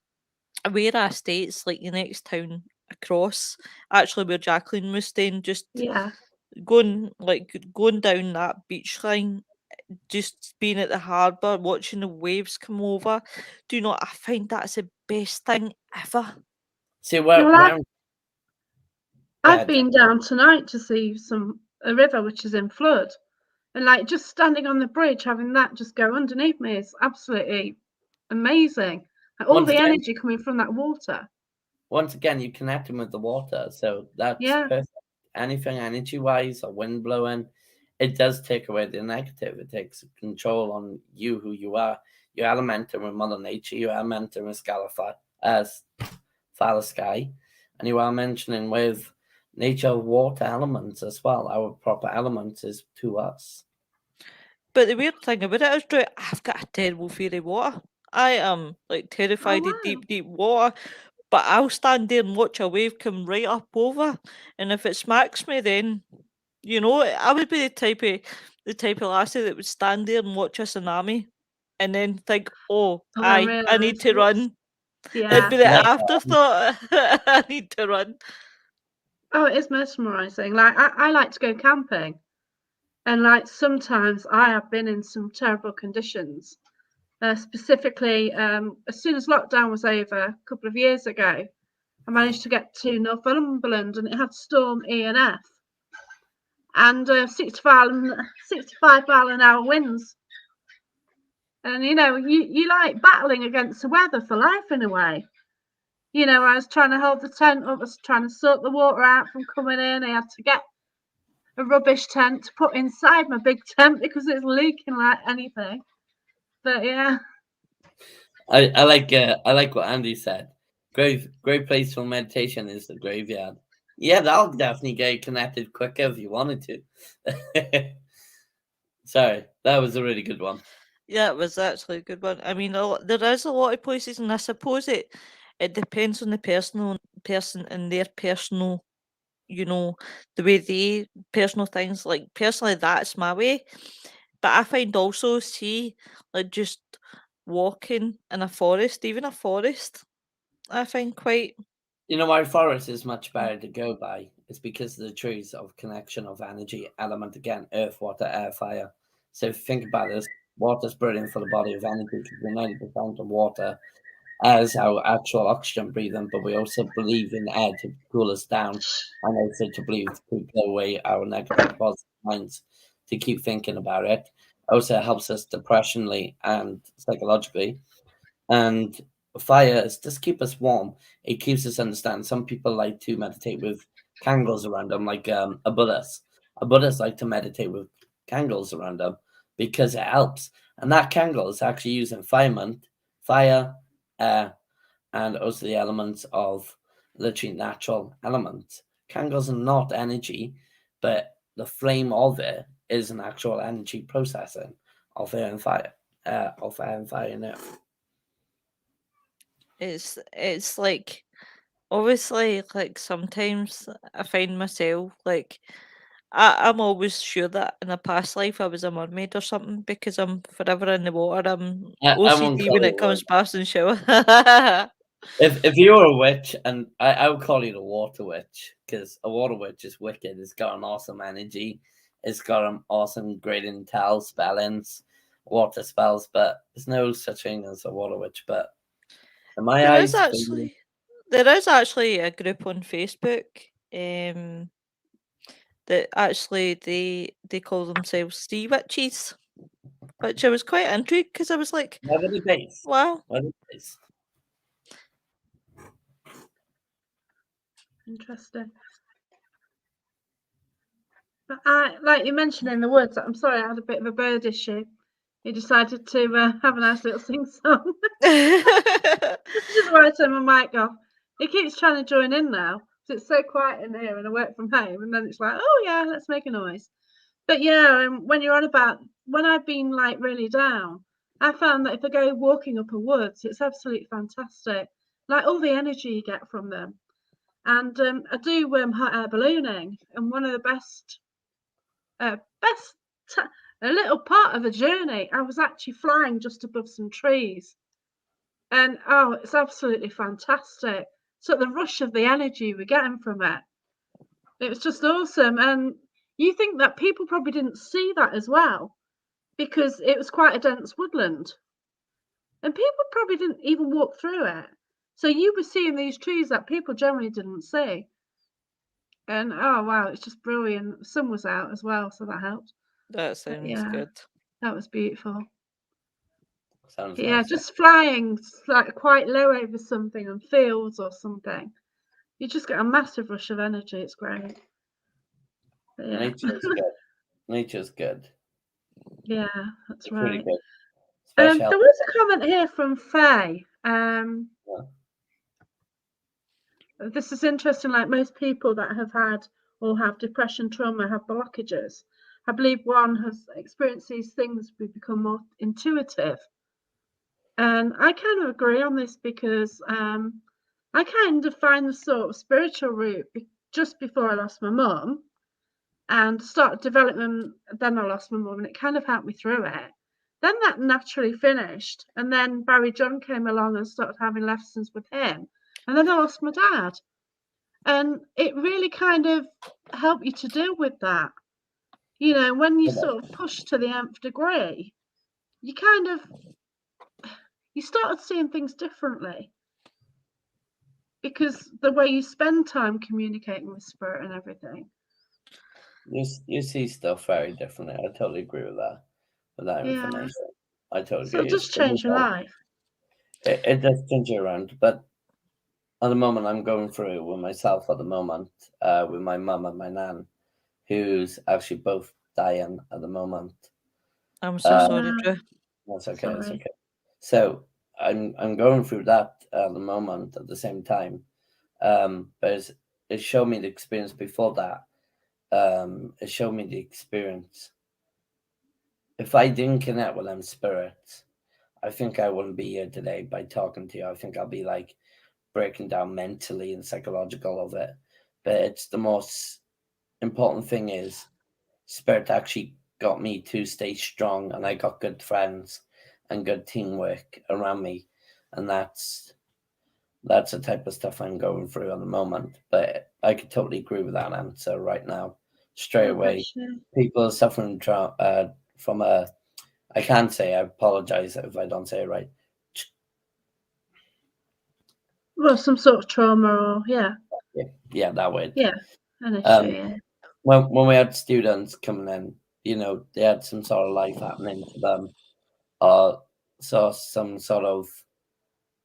where I stay. It's like the next town across, actually where Jacqueline was staying. Just yeah, going down that beach line, just being at the harbour, watching the waves come over. Do you know? I find that's the best thing ever. See yeah. Well, where go I've ahead, Jack. been down tonight to see a river which is in flood, and like just standing on the bridge, having that just go underneath me is absolutely amazing. Like, all Once the again, energy coming from that water. you're connecting with the water, so that's Yeah, perfect. Anything energy wise or wind blowing, it does take away the negative. It takes control on you, who you are. You're elemental with Mother Nature. You're elemental with Father Sky, and you are mentioning with nature water elements as well. Our proper element is to us. But the weird thing about it is, Drew, I've got a terrible fear of water. I am like oh terrified of wow, deep, deep water. But I'll stand there and watch a wave come right up over, and if it smacks me, then I would be the type of lassie that would stand there and watch a tsunami, and then think, "Oh, and then I need realise to whoops. run." It'd Yeah, be the No, afterthought. I need to run. oh, it is mesmerising. Like I like to go camping, and like sometimes I have been in some terrible conditions. Specifically, as soon as lockdown was over a couple of years ago, I managed to get to Northumberland, and it had storm E and F, and 65 mile an hour winds. And you like battling against the weather for life in a way. I was trying to hold the tent up, I was trying to sort the water out from coming in. I had to get a rubbish tent to put inside my big tent because it's leaking like anything. But yeah. I like what Andy said. Great place for meditation is the graveyard. Yeah, that'll definitely get you connected quicker if you wanted to. Sorry, that was a really good one. Yeah, it was actually a good one. I mean, there is a lot of places, and I suppose it depends on the person and their personal, the way they personal things. Like personally, that's my way. But I find also like just walking in a forest, even a forest, I find quite. You know why forest is much better to go by? It's because of the trees of connection of energy element again, earth, water, air, fire. So if you think about this, water's brilliant for the body of energy because we're 90% of water as our actual oxygen breathing, but we also believe in air to cool us down and also to believe to keep away our negative positive minds to keep thinking about it. Also helps us depressionally and psychologically. And fire is just keep us warm. It keeps us understand. Some people like to meditate with candles around them, like a Buddhist. A Buddhist like to meditate with candles around them because it helps. And that candle is actually using fire, air, and also the elements of literally natural elements. Candles are not energy, but the flame of it is an actual energy processing of air and fire, of air and fire and earth. It's like obviously like sometimes I find myself like I'm always sure that in a past life I was a mermaid or something because I'm forever in the water. I'm I won't OCD call when you it a witch. comes past in shower. If you were a witch, and I would call you the water witch, because a water witch is wicked. It's got an awesome energy. It's got an awesome great intel, spellings, water spells, but there's no such thing as a water witch. But in my There is eyes, for you, actually there is actually a group on Facebook um that actually they call themselves sea witches, which I was quite intrigued because I was like, where are they based? wow. Where are they based? Interesting. But like you mentioned in the woods, I'm sorry, I had a bit of a bird issue. He decided to have a nice little sing song. Which is why I turned my mic off. He keeps trying to join in now. It's so quiet in here and I work from home, and then it's like, oh yeah, let's make a noise. But yeah, when you're on about when I've been like really down, I found that if I go walking up a woods, it's absolutely fantastic. Like all the energy you get from them. And I do hot air ballooning, and one of the best a little part of the journey, I was actually flying just above some trees, and oh, it's absolutely fantastic. So the rush of the energy we're getting from it was just awesome. And you think that people probably didn't see that as well because it was quite a dense woodland, and people probably didn't even walk through it. So you were seeing these trees that people generally didn't see. And oh wow, it's just brilliant. The sun was out as well, so that helped. That But sounds yeah, good. that was beautiful. Sounds Yeah, nice. just flying like quite low over something and fields or something. You just get a massive rush of energy. It's great. But yeah, Nature's good. Nature's good. yeah, that's It's really right. good. Special. There was a comment here from Faye. Yeah. This is interesting. Like most people that have had or have depression, trauma, have blockages. I believe one has experienced these things. We become more intuitive. And I kind of agree on this because I kind of find the sort of spiritual route just before I lost my mum and started development. Then I lost my mum, and it kind of helped me through it. Then that naturally finished, and then Barry John came along and started having lessons with him, and then I lost my dad, and it really kind of helped you to deal with that. When you sort of push to the nth degree, you kind of you started seeing things differently because the way you spend time communicating with spirit and everything. You see stuff very differently. I totally agree with that Yeah, information. I totally So it agree. does change your life. It does change you around, but at the moment, I'm going through with myself at the moment, with my mum and my nan, who's actually both dying at the moment. I'm so sorry, Wow. Drew. That's okay. That's Sorry. okay. So I'm going through that at the moment at the same time. But it showed me the experience before that. It showed me the experience. If I didn't connect with them spirits, I think I wouldn't be here today by talking to you. I think I'll be like breaking down mentally and psychological of it. But it's the most important thing is spirit actually got me to stay strong, and I got good friends and good teamwork around me, and that's the type of stuff I'm going through at the moment. But I could totally agree with that answer right now, straight Oh, away. bless you. People are suffering from a. I can't say. I apologize if I don't say it right. Well, some sort of trauma or Yeah, that word. yeah, an issue, Um, yeah. when we had students coming in, they had some sort of life happening to them, or saw some sort of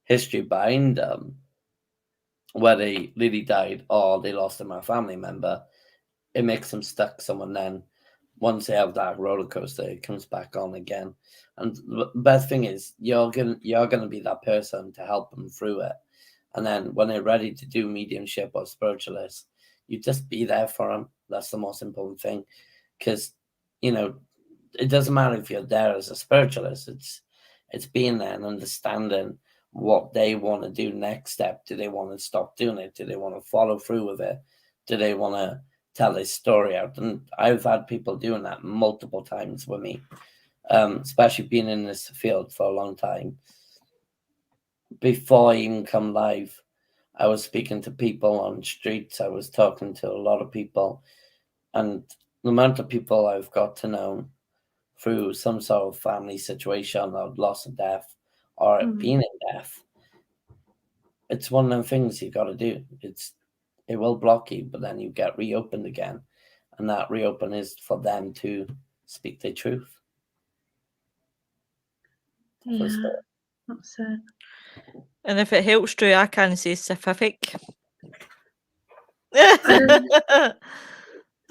history behind them, where they really died or they lost a family member. It makes them stuck someone. Then once they have that roller coaster, it comes back on again. And the best thing is you're gonna be that person to help them through it. And then when they're ready to do mediumship or spiritualist, you just be there for them. That's the most important thing, because you know it doesn't matter if you're there as a spiritualist. It's being there and understanding what they want to do next step. Do they want to stop doing it? Do they want to follow through with it? Do they want to tell their story out? And I've had people doing that multiple times with me, especially being in this field for a long time. Before I even come live, I was speaking to people on streets. I was talking to a lot of people, and the amount of people I've got to know through some sort of family situation or loss of death or being in death, it's one of them things you got to do. It will block you, but then you get reopened again, and that reopen is for them to speak their truth. Yeah, that's it. And if it helps, Drew, I can say specific. You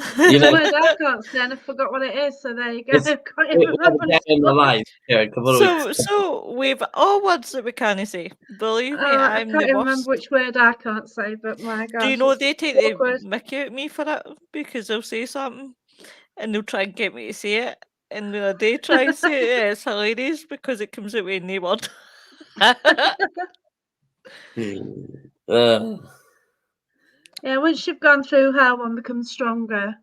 It's a know, word I can't say, and I forgot what it is. So there you go. it's I've got it we had a remembered. guy in the live here a couple of weeks ago. So we've all words that we can't say. Believe me, I I'm can't the even remember worst. which word I can't say, but my Do you gosh, know it's they take the awkward. mickey out of me for it because they'll say something and they'll try and get me to say it, and when I do try and say it, it's hilarious because it comes out with a new word. Uh, Yeah, once you've gone through hell, one becomes stronger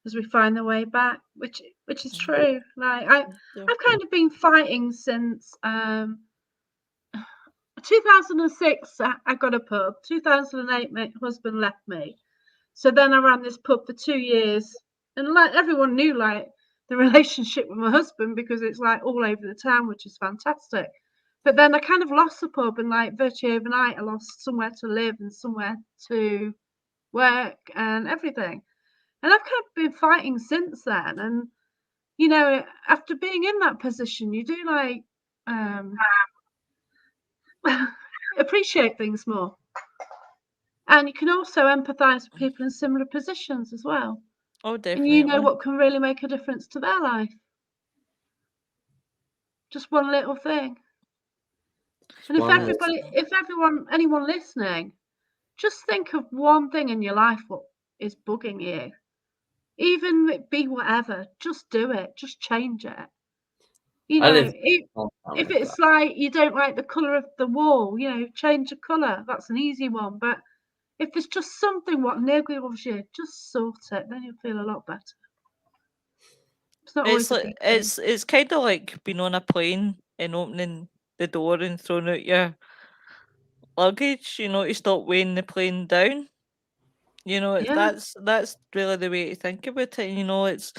as we find the way back, which is true. Like I've kind of been fighting since 2006. I got a pub. 2008, my husband left me. So then I ran this pub for 2 years, and like everyone knew like the relationship with my husband because it's like all over the town, which is fantastic. But then I kind of lost the pub, and like virtually overnight, I lost somewhere to live and somewhere to work and everything. And I've kind of been fighting since then. And after being in that position, you do like um, appreciate things more, and you can also empathise with people in similar positions as well. Oh, And you know definitely. what can really make a difference to their life. Just one little thing. And anyone listening, just think of one thing in your life what is bugging you. Even it be whatever, just do it. Just change it. I live If it's like you don't like the colour of the wall, change the colour. That's an easy one. But if there's just something what niggles you, just sort it. Then you'll feel a lot better. It's not It's always a like big thing. it's kind of like being on a plane and opening the door and throwing out your luggage, to stop weighing the plane down. It's Yeah. that's really the way to think about it.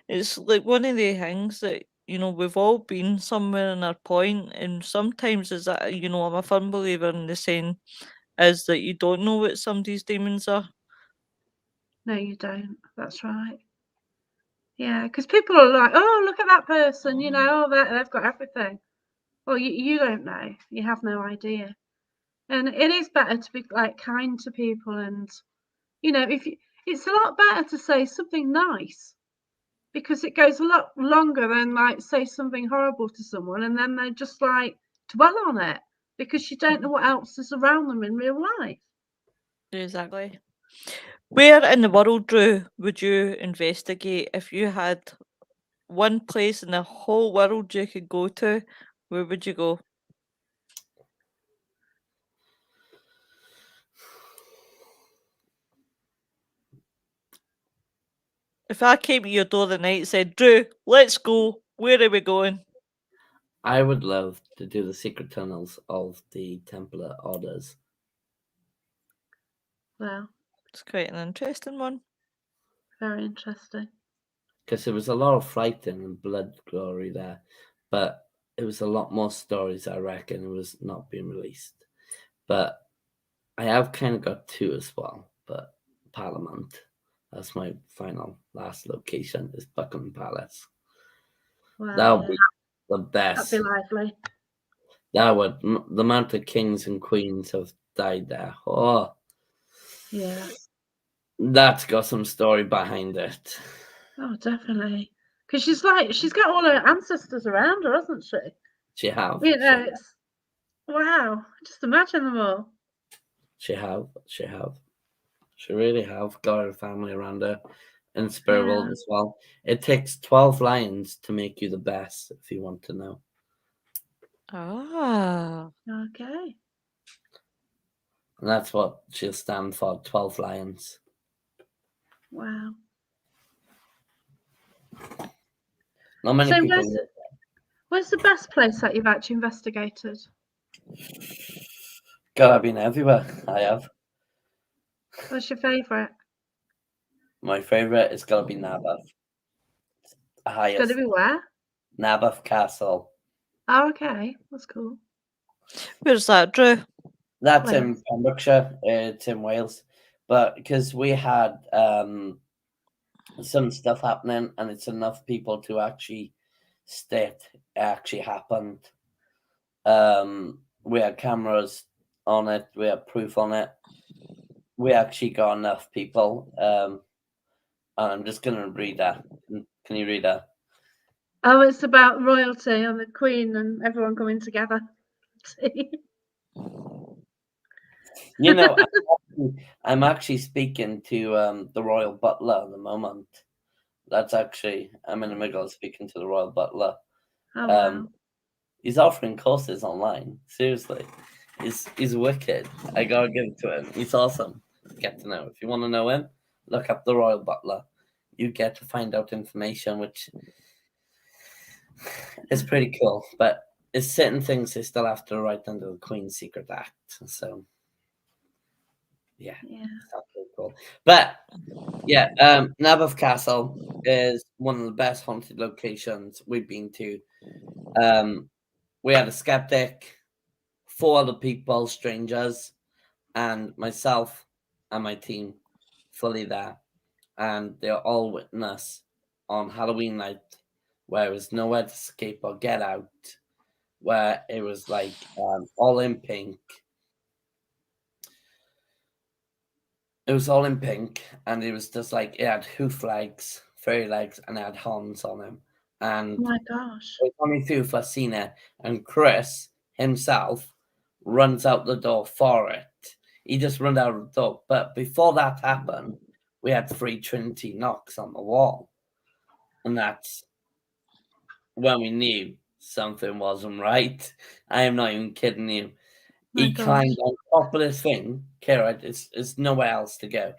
It's like one of the things that we've all been somewhere in our point, and sometimes is that I'm a firm believer in the saying is that you don't know what somebody's demons are. No, you don't. That's right. Yeah, because people are like, oh, look at that person, you know, oh, they've got everything. Well, you don't know. You have no idea. And it is better to be like kind to people, and you know, it's a lot better to say something nice because it goes a lot longer than like say something horrible to someone and then they just like dwell on it because you don't know what else is around them in real life. Exactly. Where in the world, Drew, would you investigate if you had one place in the whole world you could go to? Where would you go? If I came to your door the night and said, Drew, let's go, where are we going? I would love to do the secret tunnels of the Templar Orders. Well, It's quite an interesting one. very interesting. Because there was a lot of fighting and blood glory there, but it was a lot more stories, I reckon, it was not being released. But I have kind of got two as well, but Parliament, that's my final last location, is Buckingham Palace. Wow, That would yeah, be the that'd be best. lively. That would, the amount of kings and queens have died there. Oh, Yes. that's got some story behind it. Oh, definitely. Because she's got all her ancestors around her, hasn't she? She have. You know, it's wow. Just imagine them all. She have. She have. She really have got her family around her in spirit Yeah. world as well. It takes 12 lions to make you the best, if you want to know. Ah. Okay. And that's what she'll stand for, 12 lions. Wow. Not many So people. where's the best place that you've actually investigated? God, I've been everywhere. I have. What's your favourite? My favourite is gotta be Naboth. The It's going to highest. be where? Naboth Castle. Oh, okay. That's cool. Where's that, Drew? That's in Wales. Pembrokeshire. It's in Wales. But because we had some stuff happening and it's enough people to actually state it actually happened. We had cameras on it, we had proof on it. We actually got enough people. And I'm just gonna read that. Can you read that? Oh, it's about royalty and the Queen and everyone coming together. You know, I'm actually speaking to the royal butler at the moment. That's actually I'm in the middle of speaking to the royal butler. Oh, Um, wow. he's offering courses online. Seriously, he's wicked. I gotta give it to him. He's awesome. Get to know. If you want to know him, look up the royal butler. You get to find out information, which is pretty cool. But it's certain things they still have to write under the Queen's Secret Act. So yeah, Yeah. it's not really cool. But yeah, Naboth Castle is one of the best haunted locations we've been to. We had a skeptic, four other people, strangers, and myself and my team fully there. And they're all witness on Halloween night where there was nowhere to escape or get out, where it was like all in pink. It was all in pink, and it was just like it had hoof legs, fairy legs, and it had horns on them. Oh And my gosh. we're coming through for Cena, and Chris himself runs out the door for it. He just runs out the door. But before that happened, we had three Trinity knocks on the wall. And that's when we knew something wasn't right. I am not even kidding you. My He climbed gosh. on top of this thing. Okay, right, it's nowhere else to go.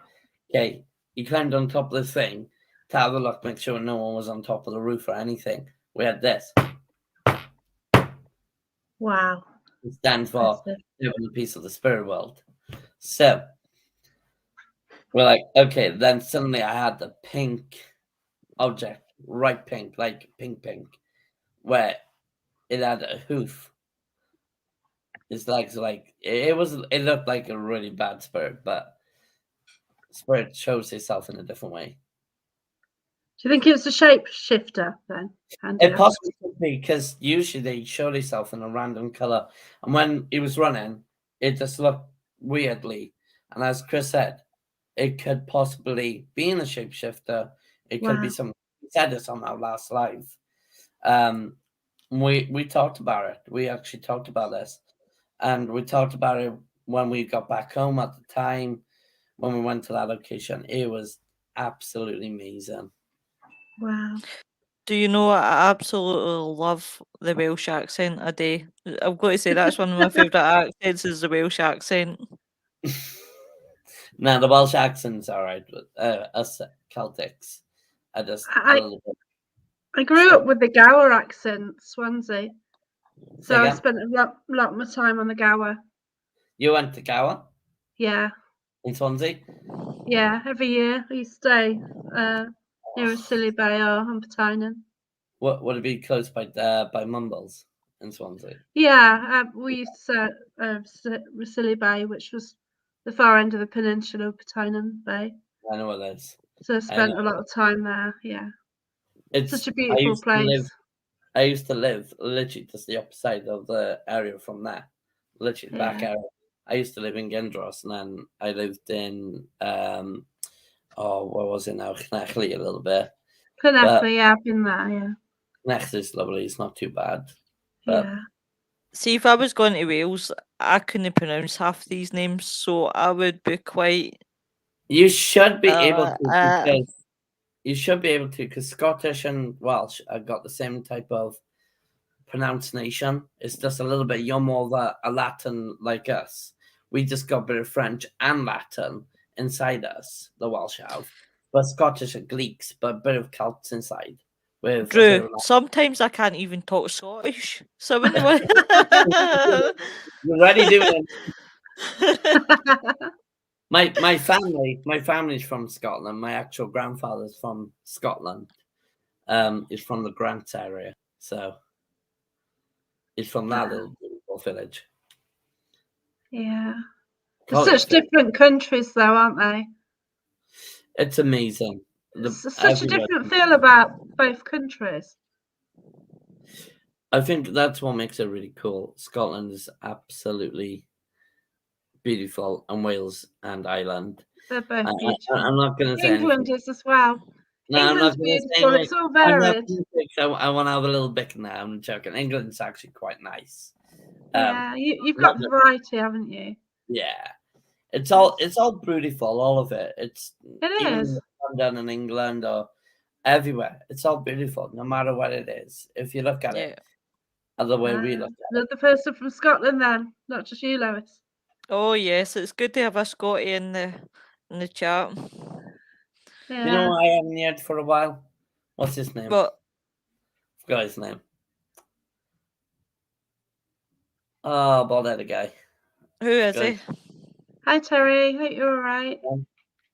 Okay, he climbed on top of this thing to have a look, make sure no one was on top of the roof or anything. We had this. Wow. It stands for Impressive. living a piece of the spirit world. So we're like, okay, then suddenly I had the pink object, right pink, like pink, where it had a hoof. His legs like it looked like a really bad spirit, but spirit shows itself in a different way. Do you think it's a shapeshifter then? It possibly could be, because usually they show themselves in a random color, and when he was running, it just looked weirdly. And as Chris said, it could possibly be in a shapeshifter. It could be Wow. something he said this on our last live. We talked about it. We actually talked about this, and we talked about it when we got back home at the time when we went to that location. It was absolutely amazing. Wow. Do you know I absolutely love the Welsh accent a day. I've got to say that's one of my favourite accents is the Welsh accent. Now the Welsh accent's all right, but us Celtics are just a I little bit. I grew up with the Gower accent, Swansea. Say So I again? spent a lot of my time on the Gower. You went to Gower Yeah. in Swansea? Yeah, every year I used to stay near a Scilly Bay or Humbertyne. What would it be close by Mumbles in Swansea? Yeah, we used to Scilly Bay, which was the far end of the peninsula of Humbertyne Bay. I know what it is. So I I spent know. a lot of time there. Yeah, It's such a I beautiful used to live place. I used to live literally just the opposite of the area from there. Literally the back Yeah, area. I used to live in Gendros, and then I lived in where was it now? Knackley a little bit. But Peneckley. Yeah, I've been there. Yeah, Knackley's lovely, it's not too bad. But yeah. See, if I was going to Wales, I couldn't pronounce half these names, so I would be quite. you should be able Uh, to, uh, because Scottish and Welsh have got the same type of pronunciation. It's just a little bit, you're more of a Latin like us. We just got a bit of French and Latin inside us, the Welsh have. But Scottish are Greeks, but a bit of Celts inside. With a bit Drew, of sometimes I can't even talk Scottish. So when they were You're already doing it. My family's from Scotland. My actual grandfather's from Scotland. Is from the Grants area. So it's from that little beautiful village. Yeah. They're Call it such fit. different countries, though, aren't they? It's amazing. It's such a Everywhere. different feel about both countries. I think that's what makes it really cool. Scotland is absolutely beautiful, and Wales and Ireland. They're both I, beautiful. I'm not going to say anything. England is as well. No, I'm England's not going to say beautiful. anything. It's all I'm not varied. going to say, 'cause I want to have a little bit now. I'm joking. England's actually quite nice. Yeah, you've I'm not got gonna- variety, haven't you? yeah, it's all beautiful, all of it. It's It even is. in London and England or everywhere. It's all beautiful, no matter what it is. If you look at yeah. it, the way we look at Another person from Scotland, then, not just you, Lois. Oh yes, it's good to have a Scotty in the chat. it. Yeah. You know, I haven't heard for a while. What's his name? But Forgot his name. Oh, bald headed guy. who is Good. he? Hi, Terry. Hope you're all right.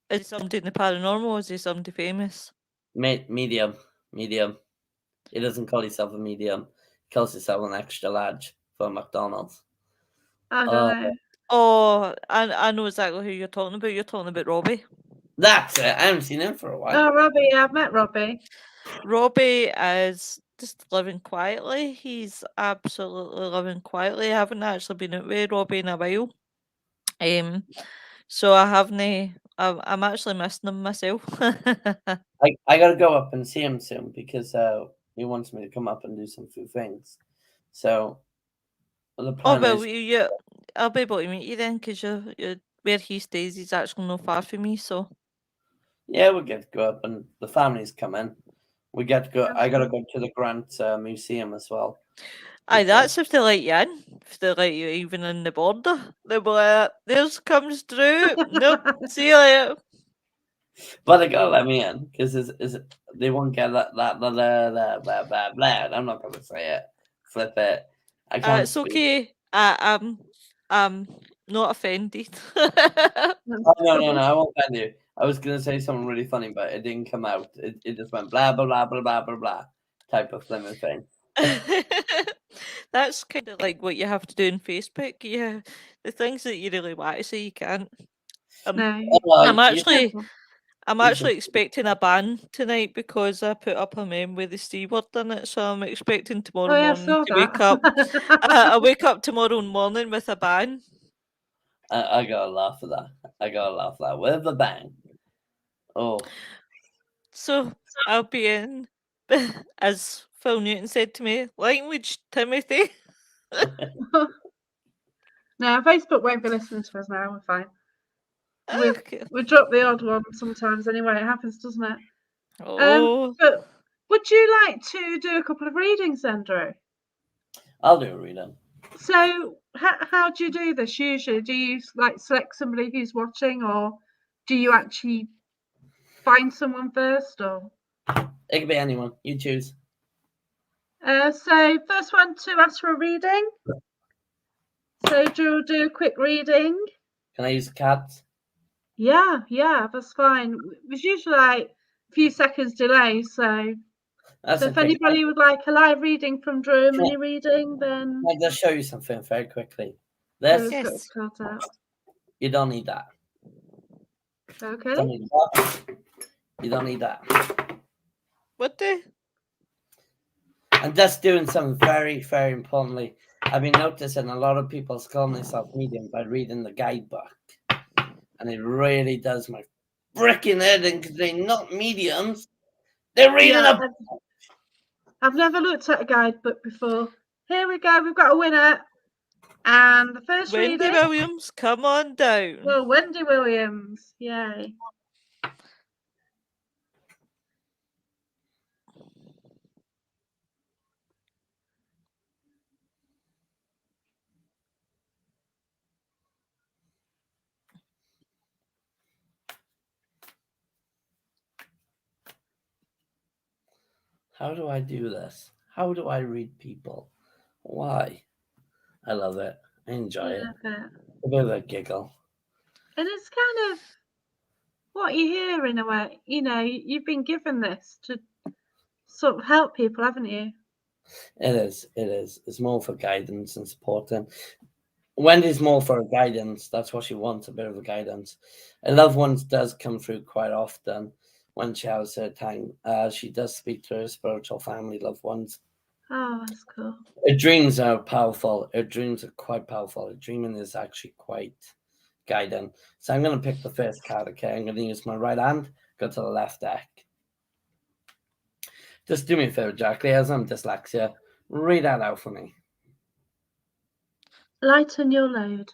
Is he somebody in the paranormal or is he somebody famous? Medium. He doesn't call himself a medium. He calls himself an extra large for McDonald's. I don't Oh, know. Oh, I know exactly who you're talking about. You're talking about Robbie. that's it. I haven't seen him for a while. Oh, Robbie. Yeah, I've met Robbie. Robbie is just living quietly. He's absolutely living quietly. I haven't actually been out with Robbie in a while. So I haven't. I'm actually missing him myself. I gotta go up and see him soon because he wants me to come up and do some few things. So the Oh plan well, is, I'll be able to meet you then because you're where he stays. He's actually not far from me, so. yeah, we get to go up and the family's coming. We get to go. That's I gotta good. go to the Grant Museum as well. Aye, because- that's if they let you in. If they let you even in the border, they'll be like, "There's comes Drew. Nope, see you later." But they gotta let me in because they won't get that blah blah blah. I'm not gonna say it. Flip it. I can't It's speak. okay. I'm not offended. Oh, no, I won't offend you. I was gonna say something really funny, but it didn't come out. It just went blah blah blah blah blah blah blah type of Plymouth thing. That's kind of like what you have to do in Facebook. Yeah, the things that you really want to say, you can't. No. Oh, I'm you- actually, I'm You actually should- expecting a ban tonight because I put up a meme with the C word in it, so I'm expecting tomorrow Oh yeah, I morning saw to wake up. that. I wake up tomorrow morning with a ban. I gotta laugh at that. I gotta laugh at that with a bang. Oh, So I'll be in, as Phil Newton said to me, language, Timothy. No, Facebook won't be listening to us now. We're fine. Okay. We drop the odd one sometimes anyway. It happens, doesn't it? Oh, But would you like to do a couple of readings then, Drew? I'll do a reading. So how do you do this usually? Do you like select somebody who's watching, or do you actually find someone first, or? It could be anyone. You choose. So first one to ask for a reading. So Drew will do a quick reading. Can I use cat? Yeah, that's fine. There's usually like a few seconds delay, so That's if okay. anybody would like a live reading from Drew, a Can I, mini reading, then can I just show you something very quickly? Drew's This, got his yes. cards out. you don't need that. Okay. Don't need that. You don't need that. What the? I'm just doing something very, very importantly. I've been noticing a lot of people call themselves medium by reading the guidebook. And it really does my freaking head in because they're not mediums. They're reading Yeah, a. I've never looked at a guidebook before. Here we go. We've got a winner, and the first Wendy reading. Williams, come on down. Well, Wendy Williams. Yay. How do I do this? How do I read people? Why? I love it. I enjoy it. Yeah, A bit of a giggle. and it's kind of what you hear in a way. You know, you've been given this to sort of help people, haven't you? It is. It is. It's more for guidance and supporting. Wendy's more for guidance. That's what she wants, a bit of a guidance. A loved ones does come through quite often when she has her time. She does speak to her spiritual family loved ones. Oh, that's cool. Her dreams are powerful. Her dreams are quite powerful. Her dreaming is actually quite guiding. So I'm going to pick the first card, okay? I'm going to use my right hand, go to the left deck. Just do me a favor, Jackie, as I'm dyslexia. Read that out for me. Lighten your load.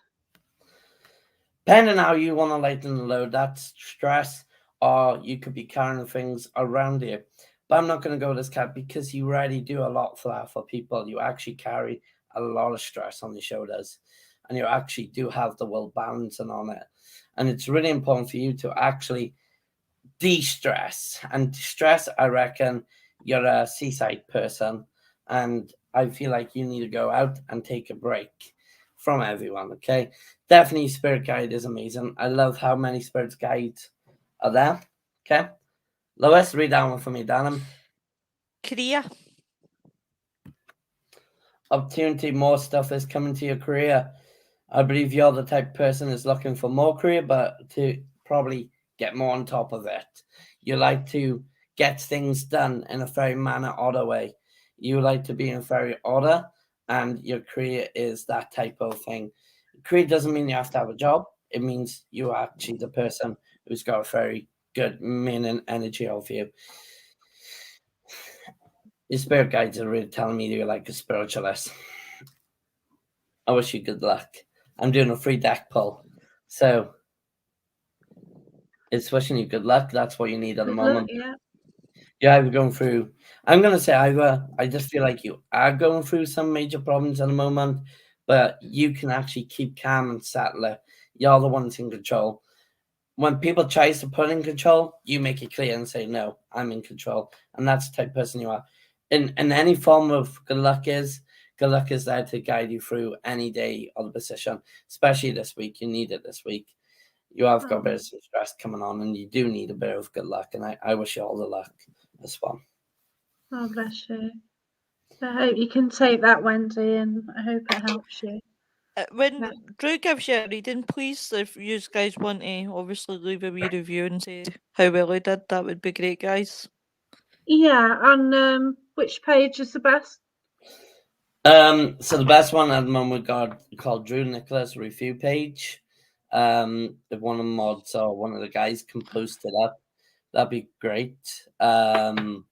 Depending on how you want to lighten the load, that's stress, or you could be carrying things around you. But I'm not going to go this card because you already do a lot for that for people. You actually carry a lot of stress on your shoulders, and you actually do have the will balancing on it. And it's really important for you to actually de-stress. And stress, I reckon, you're a seaside person, and I feel like you need to go out and take a break from everyone, okay? Definitely Spirit Guide is amazing. I love how many Spirit Guides are there, okay? Lois, read that one for me, darling. Korea. Opportunity, more stuff is coming to your career. I believe you're the type of person that's looking for more career, but to probably get more on top of it. You like to get things done in a very manner order way. You like to be in very order, and your career is that type of thing. Career doesn't mean you have to have a job. It means you are actually the person who's got a very good meaning energy of you. Your spirit guides are really telling me you're like a spiritualist. I wish you good luck. I'm doing a free deck pull. So it's wishing you good luck. That's what you need at the Good luck, moment. yeah. You're either going through, I'm going to say either, I just feel like you are going through some major problems at the moment, but you can actually keep calm and settle. You're the one that's in control. When people tries to put in control, you make it clear and say, no, I'm in control. And that's the type of person you are. In any form of good luck is there to guide you through any day of the position, especially this week. You need it this week. You have got a bit of some stress coming on, and you do need a bit of good luck. And I wish you all the luck as well. Oh, bless you. I hope you can take that, Wendy, and I hope it helps you. When Yeah. Drew gives you a reading, please, if you guys want to obviously leave a wee review and say how well he did, that would be great, guys. Yeah, and which page is the best? So the best one at the moment we got called Drew Nicholas review page. If one of the mods or one of the guys can post it up, that'd be great. On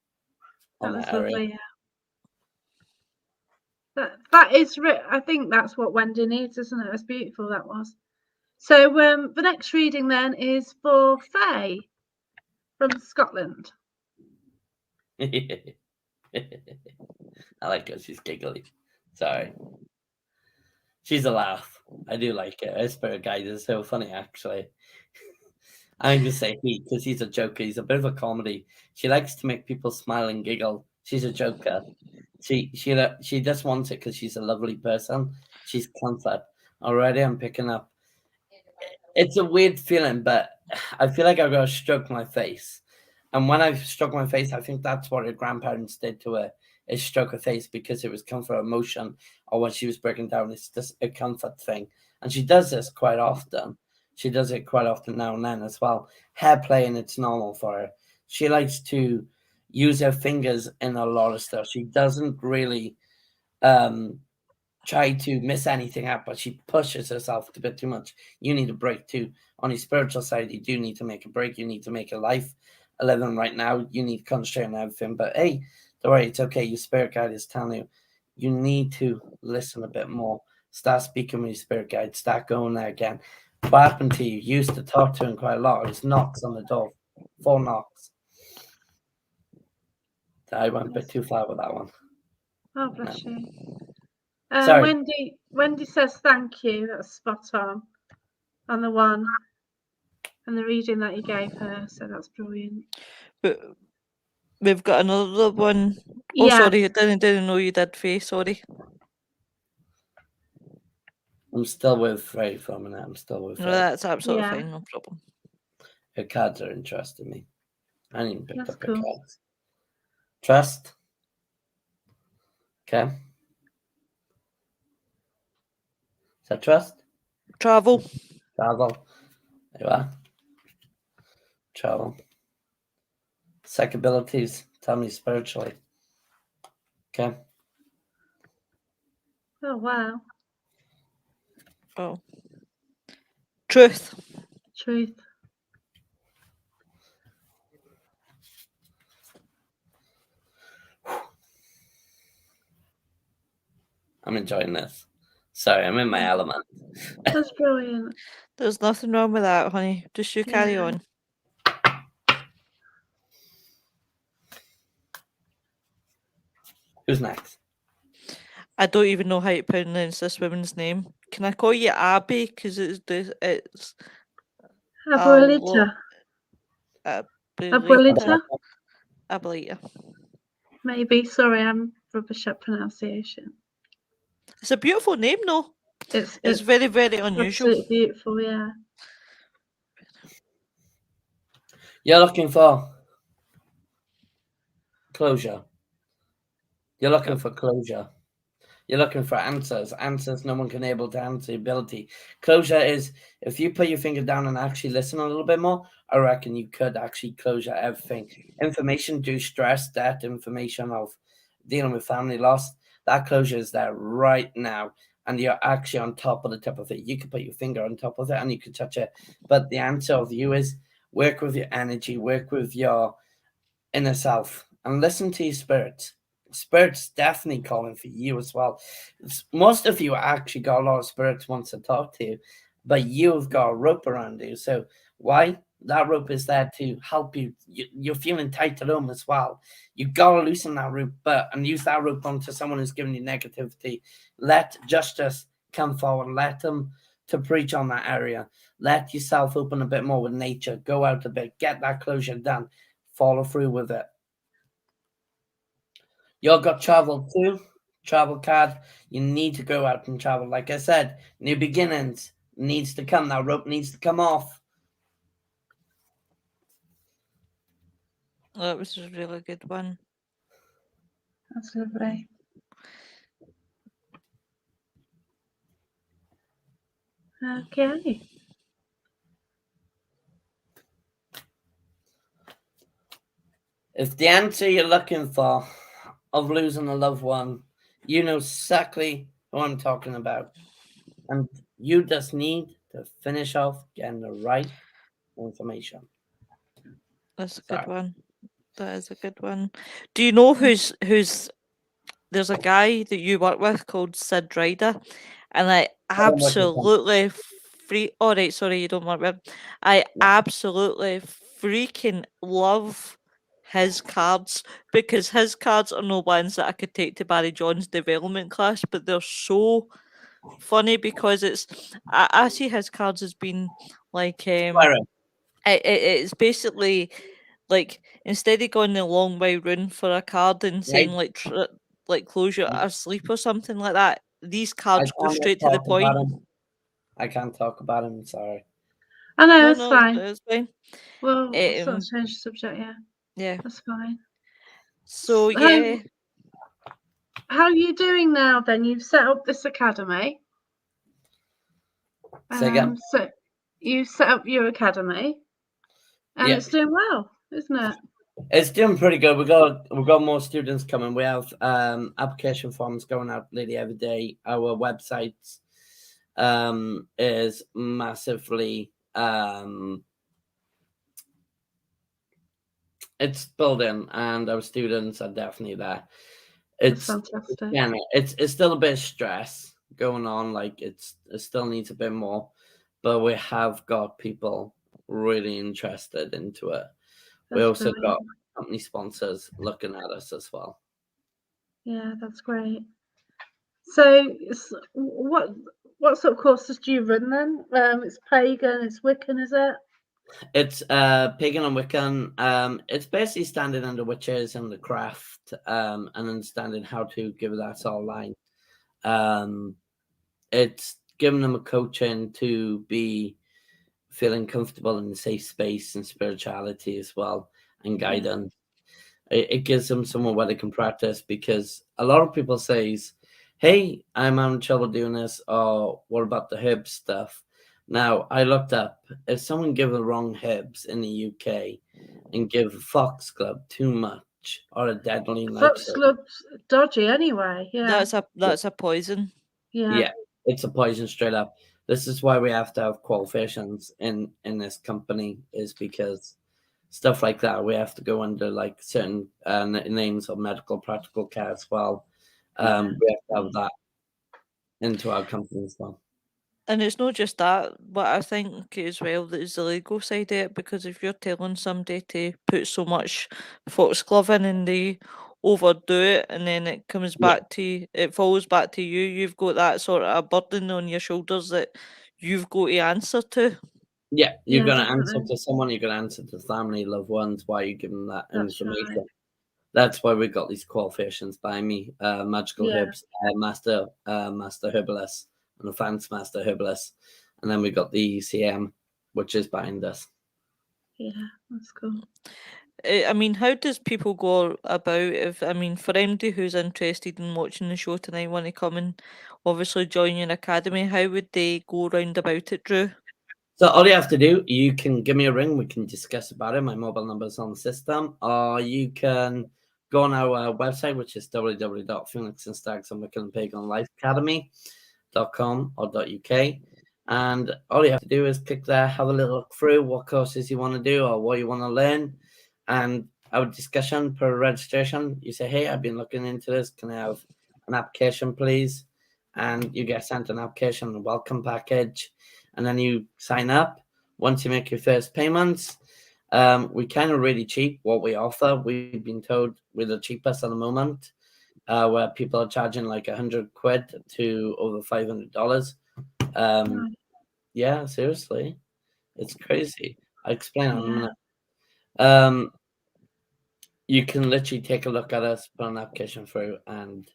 That that was area. lovely. Yeah. That is. I think that's what Wendy needs, isn't it? It's beautiful. That was. So the next reading then is for Faye from Scotland. I like her. She's giggly. Sorry. She's a laugh. I do like it. Her spirit guide is so funny, actually. I'm going to say he because he's a joker. He's a bit of a comedy. She likes to make people smile and giggle. She's a joker. She just wants it because she's a lovely person. She's comfort. Already, I'm picking up. It's a weird feeling, but I feel like I've got to stroke my face. And when I struck my face, I think that's what her grandparents did to her, is stroke her face because it was comfort emotion, or when she was breaking down, it's just a comfort thing. And she does this quite often. She does it quite often now and then as well. Hair playing, it's normal for her. She likes to use her fingers in a lot of stuff. She doesn't really um try to miss anything out, but she pushes herself a bit too much. You need a break too. On your spiritual side, you do need to make a break. You need to make a life a living right now. You need to concentrate on everything. But hey, don't worry, it's okay. Your spirit guide is telling you you need to listen a bit more. Start speaking with your spirit guide. Start going there again. What happened to you? You used to talk to him quite a lot. It was knocks on the door. 4 knocks. I went a bit too far with that one. Oh, bless you. Sorry. Wendy says thank you. That's spot on the one and the reading that you gave her. So that's brilliant. But we've got another one. Oh, Yeah. sorry, I didn't know you did, Faye. Sorry. I'm still with Frey for a minute. I'm still with No, Frey. that's absolutely Yeah. fine. No problem. Her cards are interesting me. I didn't even pick That's up her cool. cards. Trust. Okay. Is that trust? Travel. Travel. There you are. Travel. Psych abilities. Tell me spiritually. Okay. Oh, wow. Oh. Truth. Truth. I'm enjoying this. Sorry, I'm in my element. That's brilliant. There's nothing wrong with that, honey. Just you carry Yeah. on. Who's next? I don't even know how to pronounce this woman's name. Can I call you Abby? Because it's Abuelita. Abuelita. Abuelita. Abuelita. Maybe. Sorry, I'm rubbish at pronunciation. It's a beautiful name, though. It's It's very, very unusual. absolutely beautiful. Yeah. You're looking for closure. You're looking for closure. You're looking for answers. Answers no one can able to answer. Ability. Closure is if you put your finger down and actually listen a little bit more, I reckon you could actually closure everything. Information do stress, that information of dealing with family loss, that closure is there right now. And you're actually on top of the tip of it. You could put your finger on top of it and you could touch it. But the answer of you is work with your energy, work with your inner self, and listen to your spirits. Spirits definitely calling for you as well. Most of you actually got a lot of spirits wants to talk to you, but you've got a rope around you. So why? That rope is there to help you. You're feeling tight at home as well. You gotta loosen that rope, and use that rope onto someone who's giving you negativity. Let justice come forward. Let them to preach on that area. Let yourself open a bit more with nature. Go out a bit. Get that closure done. Follow through with it. You've got travel too. Travel card. You need to go out and travel. Like I said, new beginnings needs to come. That rope needs to come off. That was a really good one. That's lovely. Okay. If the answer you're looking for of losing a loved one, you know exactly who I'm talking about. And you just need to finish off getting the right information. That's a good Sorry. one. That is a good one. Do you know who's there's a guy that you work with called Sid Ryder, and I I don't work with them. absolutely all right, sorry, you don't work with him. I No. absolutely freaking love his cards because his cards are no ones that I could take to Barry John's development class, but they're so funny because I see his cards as being like Swearing, it's basically like instead of going the long way round for a card and saying right? like close your eyes sleep or something like that, these I cards go cannot straight to the talk about point. him. I can't talk about him. Sorry. I know, No, it's no, fine. it's fine. We'll sort of Um, change the subject, yeah. yeah. That's fine. So How yeah, are you doing now then? You've set up this academy. Say again. So you set up your academy and Yeah, it's doing well, isn't it? it's doing pretty good. We got more students coming. We have application forms going out literally every day. Our website is massively it's building, and our students are definitely there. That's It's fantastic. yeah, it's still a bit of stress going on. Like it still needs a bit more, but we have got people really interested into it. We That's also got brilliant. company sponsors looking at us as well. Yeah, that's great. So what sort of courses do you run then? It's pagan, it's Wiccan, is it? It's pagan and Wiccan. It's basically standing under witches and the craft, and understanding how to give that all line. Um, it's giving them a coaching to be feeling comfortable in a safe space and spirituality as well, and Yeah, guidance. It gives them somewhere where they can practice, because a lot of people says, hey, I'm having trouble doing this, or what about the herb stuff? Now I looked up, if someone give the wrong herbs in the UK and give foxglove too much or a deadly nitrate, Foxglove's dodgy anyway. Yeah, that's a poison. yeah, yeah, it's a poison straight up. This is why we have to have qualifications in this company, is because stuff like that we have to go under like certain names of medical practical care as well. yeah. We have to have that into our company as well. And it's not just that, but I think as well that is the legal side of it, because if you're telling somebody to put so much foxglove in and they overdo it and then it comes Yeah, back to it falls back to you, you've got that sort of a burden on your shoulders that you've got to answer to. yeah, you're Yeah, gonna answer definitely. to someone, you're gonna answer to family, loved ones, why you give them that That's right. information. That's why we got these qualifications by me, magical Yeah, herbs, master herbalist, and advanced master herbalist, and then we got the ECM, which is behind us. yeah, that's cool. I mean, how does people go about if I mean for anybody who's interested in watching the show tonight, want to come and obviously join your academy, how would they go round about it, Drew? So all you have to do, you can give me a ring. We can discuss about it. My mobile number is on the system, or you can go on our website, which is www.phoenixandstagsonwiccanpaganlifeacademy.com or .uk. And all you have to do is click there, have a little look through what courses you want to do or what you want to learn, and our discussion per registration. You say, "Hey, I've been looking into this. Can I have an application, please?" And you get sent an application, a welcome package, and then you sign up. Once you make your first payments, we kind of really cheap what we offer. We've been told we're the cheapest at the moment, where people are charging like 100 quid to over $500. Um, Right. yeah, seriously, it's crazy. I'll explain in a Yeah. minute. Um, you can literally take a look at us, put an application through, and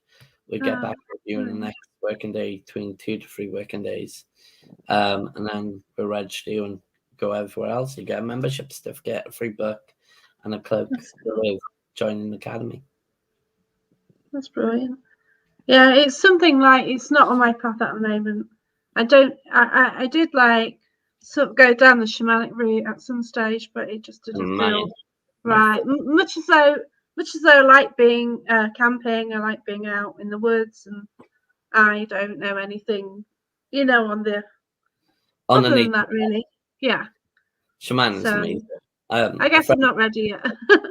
we get Oh, back with you in the brilliant. next working day, between 2 to 3 working days. And then we register you and go everywhere else. You get a membership certificate, a free book, and a cloak That's cool. with joining the academy. That's brilliant. Yeah, it's something like it's not on my path at the moment. I don't. I did like sort of go down the shamanic route at some stage, but it just didn't feel right. Much as though I like being camping, I like being out in the woods, and I don't know anything, on the On the other than nature, that, really. Yeah. shaman is So amazing. I A guess I'm friend, not ready yet. I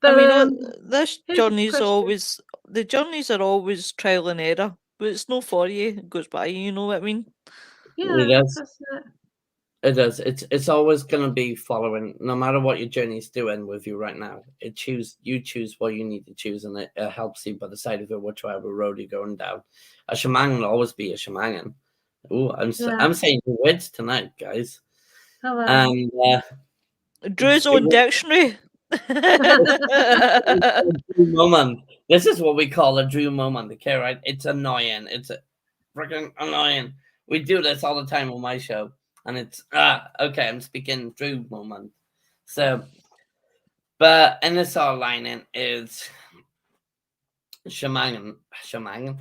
But mean, this here's a journey's question. the journeys are always trial and error, but it's no for you. It goes by, you know what I mean? it Yeah, is. that's it. It is. It's always going to be following, no matter what your journey's doing with you right now. You choose what you need to choose, and it helps you by the side of it, whichever road you're going down. A shaman will always be a shaman. Oh, Yeah. I'm saying the words tonight, guys. Oh well. And Drew's own dictionary. Drew moment. This is what we call a Drew moment. Okay, right? It's annoying. It's freaking annoying. We do this all the time on my show, and it's okay. I'm speaking Drew moment. So, but in this all lining is shaman.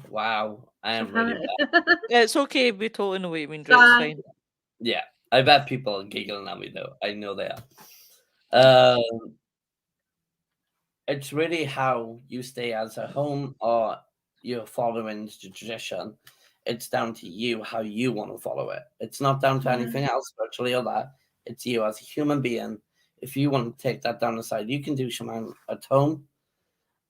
Wow, I am really bad. It's okay, we totally know what you mean, Drew. It's Bye. fine. Yeah, I bet people are giggling at me though. I know they are. It's really how you stay as a home or you're following the tradition. It's down to you how you want to follow it. It's not down to Yeah. anything else, virtually or that. It's you as a human being. If you want to take that down the side, you can do shaman at home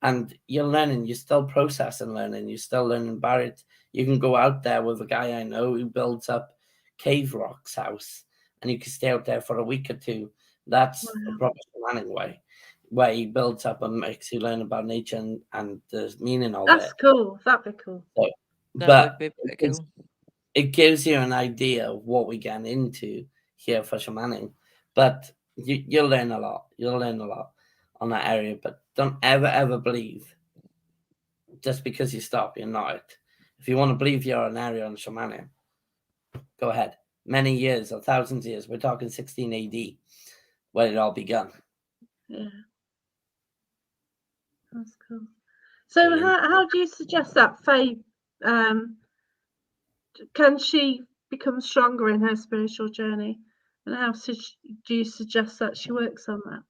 and you're learning, you're still processing learning, you're still learning about it. You can go out there with a guy I know who builds up Cave Rock's house and you can stay out there for a week or two. That's a Wow. proper shamaning way, where he builds up and makes you learn about nature and the meaning of That's it. cool. That'd be cool. So, That would but be pretty cool. it gives you an idea of what we're getting into here for shamaning. But you'll learn a lot. You'll learn a lot on that area. But don't ever believe just because you stop, you're not it. If you want to believe you're an area on shamaning, go ahead. Many years or thousands of years. We're talking 16 AD, where it all begun. Yeah, that's cool. So Brilliant. how do you suggest that Faye can she become stronger in her spiritual journey? And how do you suggest that she works on that?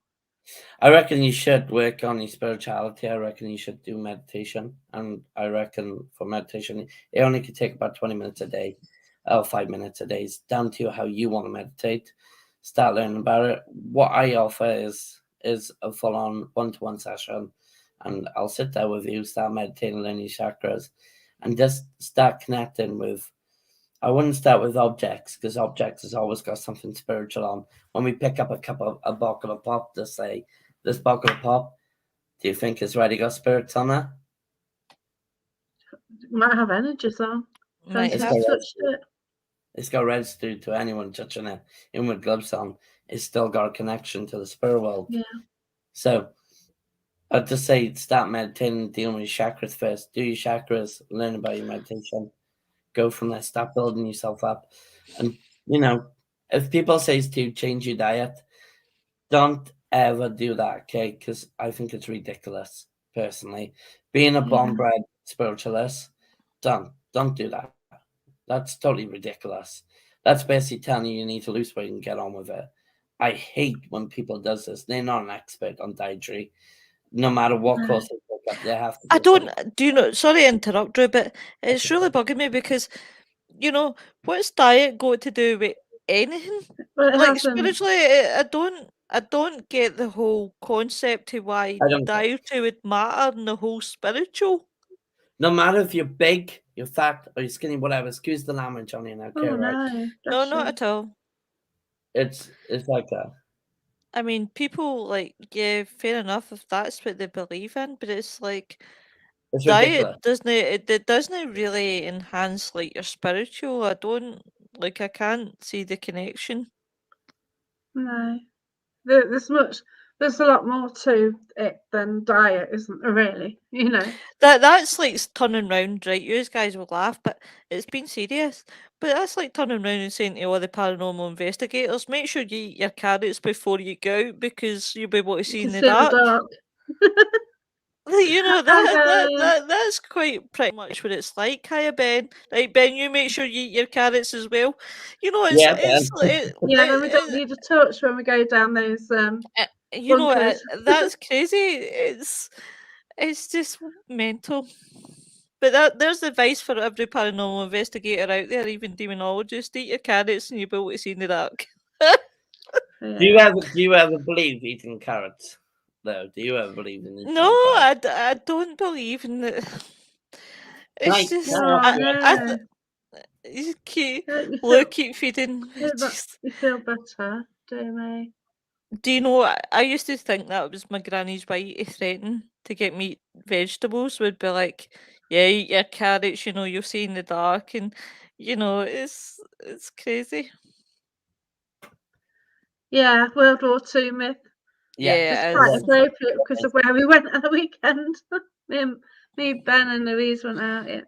I reckon you should work on your spirituality. I reckon you should do meditation. And I reckon for meditation, it only could take about 20 minutes a day or 5 minutes a day. It's down to you how you want to meditate. Start learning about it. What I offer is a full on one-to-one session. And I'll sit there with you, start meditating, learn your chakras, and just start connecting with. I wouldn't start with objects because objects has always got something spiritual on. When we pick up a bottle of pop, to say, this bottle of pop, do you think it's already got spirits on it? Might have energies on. Might Depends It's who's got have. touched it. it's got registered to anyone touching it, even with gloves on. It's still got a connection to the spirit world. Yeah. So I'd just say start meditating, dealing with your chakras first. Do your chakras, learn about your meditation, go from there, start building yourself up. And if people say to change your diet, don't ever do that, okay? Because I think it's ridiculous, personally. Being a Yeah. bomb bred spiritualist, don't do that. That's totally ridiculous. That's basically telling you need to lose weight and get on with it. I hate when people does this. They're not an expert on dietary. No matter what No. course they pick up, they have to I be a full. don't, do you know, sorry to interrupt, Drew, but it's really bugging me because, what's diet got to do with anything? Well, it Like, hasn't. spiritually, I don't get the whole concept to why I don't. dietary would matter in the whole spiritual. No matter if you're big, you're fat, or you're skinny, whatever. Excuse the language on you now, okay, Oh right? no, No, bless not you. at all. It's like that. I mean, people, like, yeah, fair enough if that's what they believe in, but it's like, It's diet ridiculous. it doesn't really enhance, like, your spiritual. I can't see the connection. No. There's there's a lot more to it than diet, isn't there, really? That's like turning round, right? You guys will laugh, but it's been serious. But that's like turning round and saying to all the paranormal investigators, make sure you eat your carrots before you go out because you'll be able to You see can in the see in the dark. dark. You know that's quite pretty much what it's like. Hiya, Ben. Right, Ben, you make sure you eat your carrots as well. You know, Yeah, Yeah, then we don't need a touch when we go down those you know bunkers. that's crazy. It's just mental. But there's advice for every paranormal investigator out there, even demonologist. Eat your carrots and you'll be able to see in the dark. Yeah. Do you ever believe eating carrots? Though, do you ever believe in eating No, carrots? I don't believe in it. It's Right, just Oh no. you keep Hope you Luke feel, keep feeding. hope that you feel better, dear me. Do you know? I used to think that was my granny's way to threaten to get me eat vegetables. Would be like, yeah, eat your carrots. You know, you'll see in the dark, and you know, it's crazy. Yeah, World War II myth. Yeah, It's Yeah, quite it's appropriate because of where we went at the weekend. me, Ben, and Louise went out. Yeah,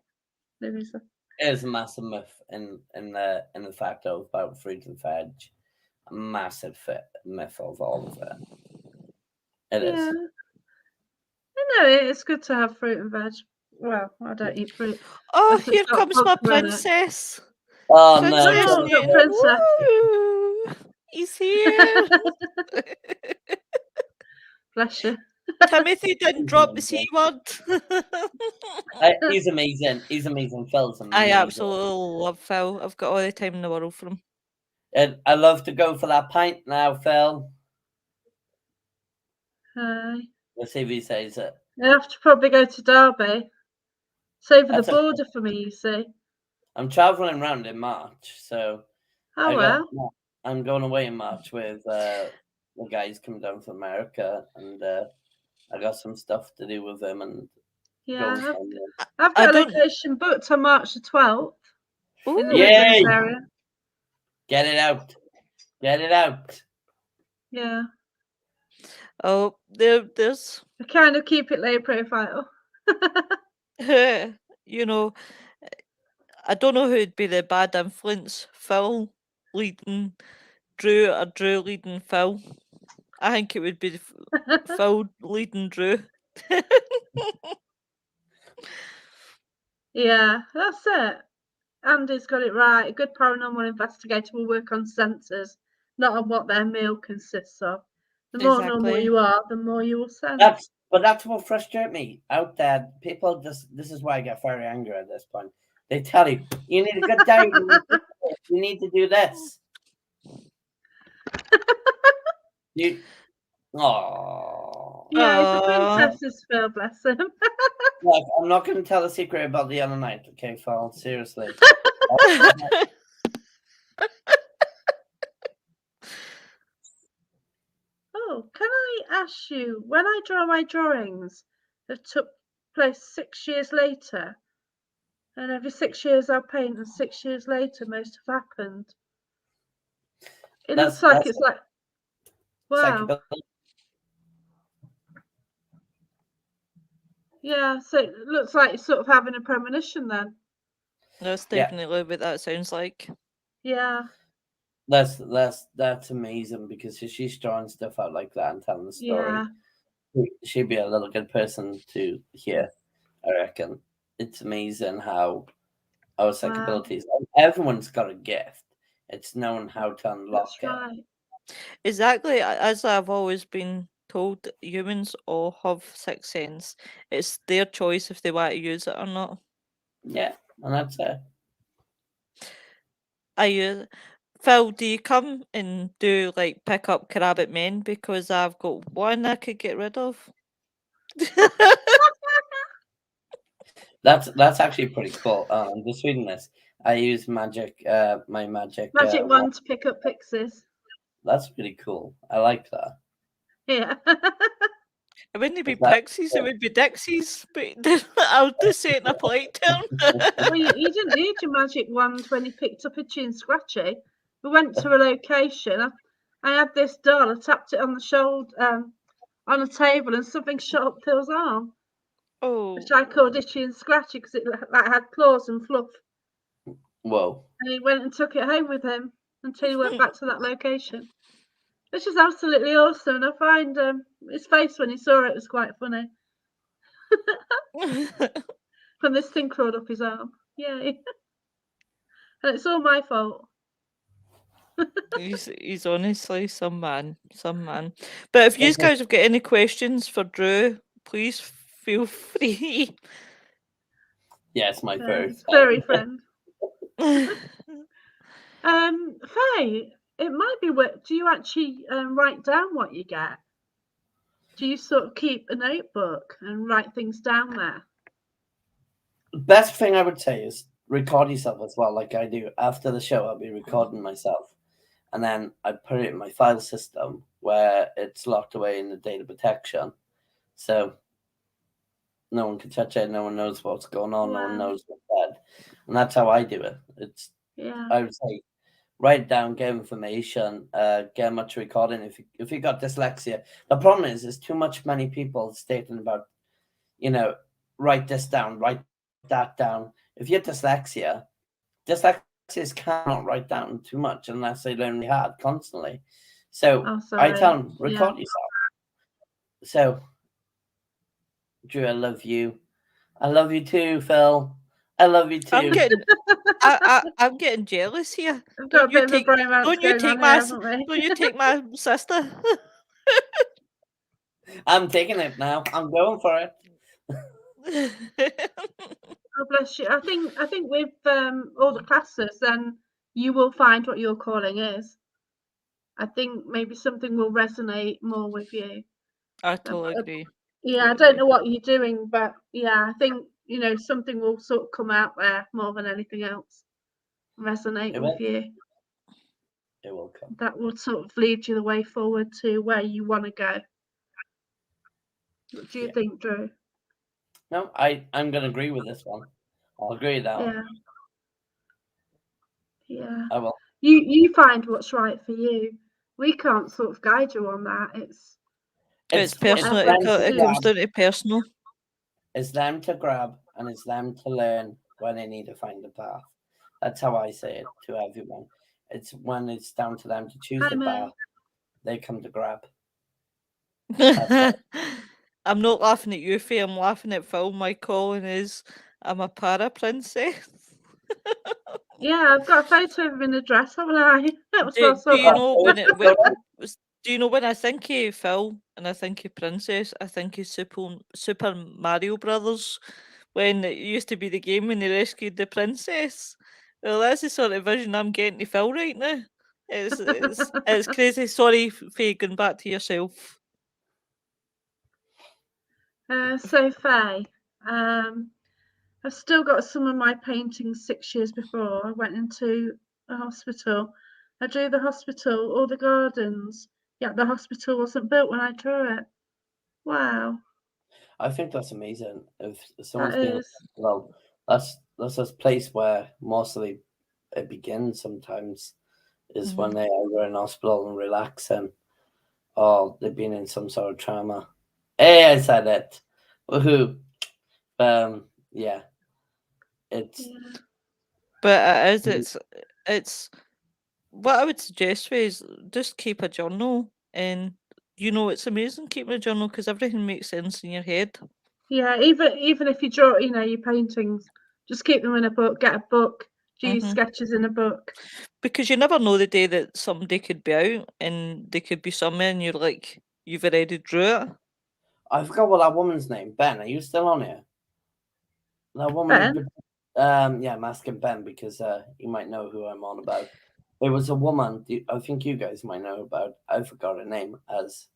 Louise. there's a massive myth in the fact of about fruit and veg. A massive myth of all of it. It Yeah, is. I know it's good to have fruit and veg. Well, I don't eat fruit. oh, Unless it's here got comes my bugs on it. princess, Oh no! Princess Oh, got Newton. princess. Woo! He's here. Bless you. Timothy didn't drop the C word. He's amazing. He's amazing. Phil's I amazing. absolutely love Phil. I've got all the time in the world for him. And I love to go for that pint now, Phil. Hi. Let's see if he says it. You have to probably go to Derby. It's over That's the okay. border for me, you see. I'm traveling around in March, so Oh well. I'm going away in March with the guys coming down from America, and I got some stuff to do with them and go Yeah, from there. I've I got a don't. location booked on March the 12th in the Ooh. Midlands Yay! area. Get it out! Get it out! Yeah, Oh, there's. I kind of keep it low profile. You know, I don't know who'd be the bad influence. Phil leading Drew or Drew leading Phil. I think it would be Phil leading Drew. Yeah, that's it. Andy's got it right. A good paranormal investigator will work on senses, not on what their meal consists of. The more normal Exactly. you are, the more you will sense. That's what frustrates me out there. People just this is why I get very angry at this point. They tell you you need a good diet, you need to do this. You oh Yeah, he's a Oh, princess's Phil, bless him. look, I'm not gonna tell a secret about the other night, okay, Phil? Seriously. Oh, can I ask you, when I draw my drawings that took place 6 years later, and every 6 years I paint, and 6 years later most have happened. It looks like That's it's like, wow. psychability. Yeah, so it looks like you're sort of having a premonition then. that's Yeah. definitely what that sounds like. Yeah, That's amazing because if she's drawing stuff out like that and telling the story, yeah, she'd be a little good person to hear. I reckon it's amazing how our psych wow, abilities. Everyone's got a gift. It's knowing how to unlock that's it. right. Exactly, as I've always been told, humans all have sixth sense. It's their choice if they want to use it or not. Yeah, and that's it. I use Phil, do you come and do like pick up Crabbit Men because I've got one I could get rid of? That's actually pretty cool. I'm just reading this. I use magic. My magic. Magic wand to pick up pixies. That's pretty cool. I like that. Yeah. It wouldn't be Is that pixies, it would be dixies, but I'll just say it in a polite term. Well, you didn't need your magic wand when you picked up Itchy and Scratchy. We went to a location. I had this doll. I tapped it on the shoulder, on a table, and something shot up Phil's arm, Oh, which I called Itchy and Scratchy because it like had claws and fluff. whoa? And he went and took it home with him until he went back to that location, which is absolutely awesome. And I find his face when he saw it was quite funny. when this thing crawled up his arm. Yay. And it's all my fault. He's honestly some man. But if you guys have got any questions for Drew, please feel free. Yes, my first furry friend. Faye, it might be do you actually write down what you get? Do you sort of keep a notebook and write things down there? Best thing I would say is record yourself as well, like I do. After the show, I'll be recording myself, and then I put it in my file system where it's locked away in the data protection, so no one can touch it. No one knows what's going on. No one knows what's said, and that's how I do it. It's I would say write it down, get information, get much recording. If you got dyslexia, the problem is there's too many people stating about, write this down, write that down. If you're dyslexics cannot write down too much unless they learn really hard constantly. So I tell them, record yourself. So, Drew, I love you. I love you too, Phil. I love you too. I'm getting jealous here. I've got a bit of a bromance Don't you take my sister? I'm taking it now. I'm going for it. Oh, bless you. I think with all the classes, then you will find what your calling is. I think maybe something will resonate more with you. I totally agree. Yeah, I don't know what you're doing, but yeah, I think something will sort of come out there more than anything else, resonate with you. It will come. That will sort of lead you the way forward to where you want to go. What do you think, Drew? No, I'm going to agree with this one. I'll agree with that one. Yeah. I will. You find what's right for you. We can't sort of guide you on that. It's personal. It comes down to personal. It's them to grab and it's them to learn when they need to find the path. That's how I say it to everyone. It's when it's down to them to choose the path, they come to grab. I'm not laughing at you, Faye. I'm laughing at Phil. My calling is I'm a para princess. Yeah, I've got a photo of him in a dress, haven't I? Do you know when I think of Phil and I think of Princess, I think of Super Mario Brothers, when it used to be the game when they rescued the princess. Well, that's the sort of vision I'm getting to Phil right now. It's crazy. Sorry, Faye, going back to yourself. So Faye, I've still got some of my paintings 6 years before I went into a hospital. I drew the hospital, all the gardens. Yeah, the hospital wasn't built when I drew it. Wow. I think that's amazing. If someone's been well, that's a place where mostly it begins sometimes is when they are in hospital and relaxing, or they've been in some sort of trauma. Hey, I said it. Woohoo. Yeah. But it's what I would suggest is just keep a journal, and it's amazing keeping a journal because everything makes sense in your head. Yeah, even if you draw, your paintings, just keep them in a book. Get a book. Do your sketches in a book. Because you never know the day that somebody could be out and they could be somewhere, and you're like, you've already drew it. I forgot what that woman's name. Ben, are you still on here? That woman. Ben? Yeah, I'm asking Ben because you might know who I'm on about. It was a woman. I think you guys might know about. I forgot her name as.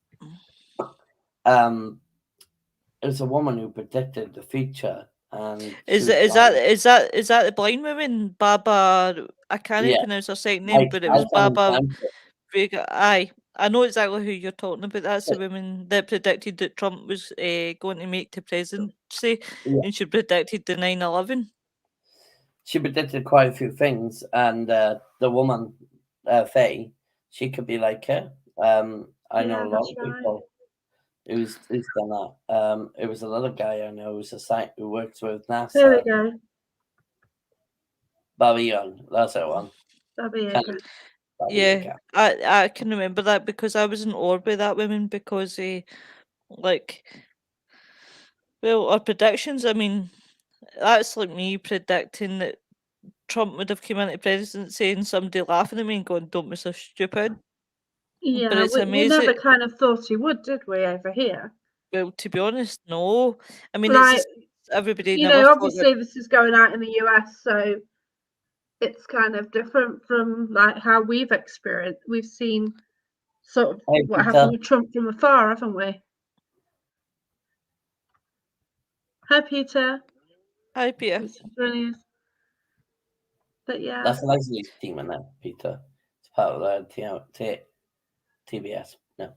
It was a woman who predicted the future, and is that the blind woman, Baba? I can't even pronounce her second name, but it was Baba. Aye, I know exactly who you're talking about. That's the woman that predicted that Trump was going to make the presidency, and she predicted the 9/11. She predicted quite a few things, and the woman, Faye, she could be like her. I know a lot of people who's done that. It was another guy I know who's a site who works with NASA. There we go. Bobby Young, that's that one. Bobby Young. Yeah, I can remember that because I was in awe with that woman because Well, our predictions, I mean, that's like me predicting that Trump would have come into presidency and somebody laughing at me and going, "Don't be so stupid." But Yeah, it's we never amazing. kind of thought he would, did we, over here? Well, to be honest, no. I mean, it's Like, just everybody you never know, thought that. obviously this is going out in the US, so it's kind of different from like how we've experienced. We've seen sort of Hey, what Peter. happened with Trump from afar, haven't we? Hi, Peter. Hi, Peter. Peter's joining us. But yeah, That's Leslie's team in that, Peter. It's part of the TBS. No.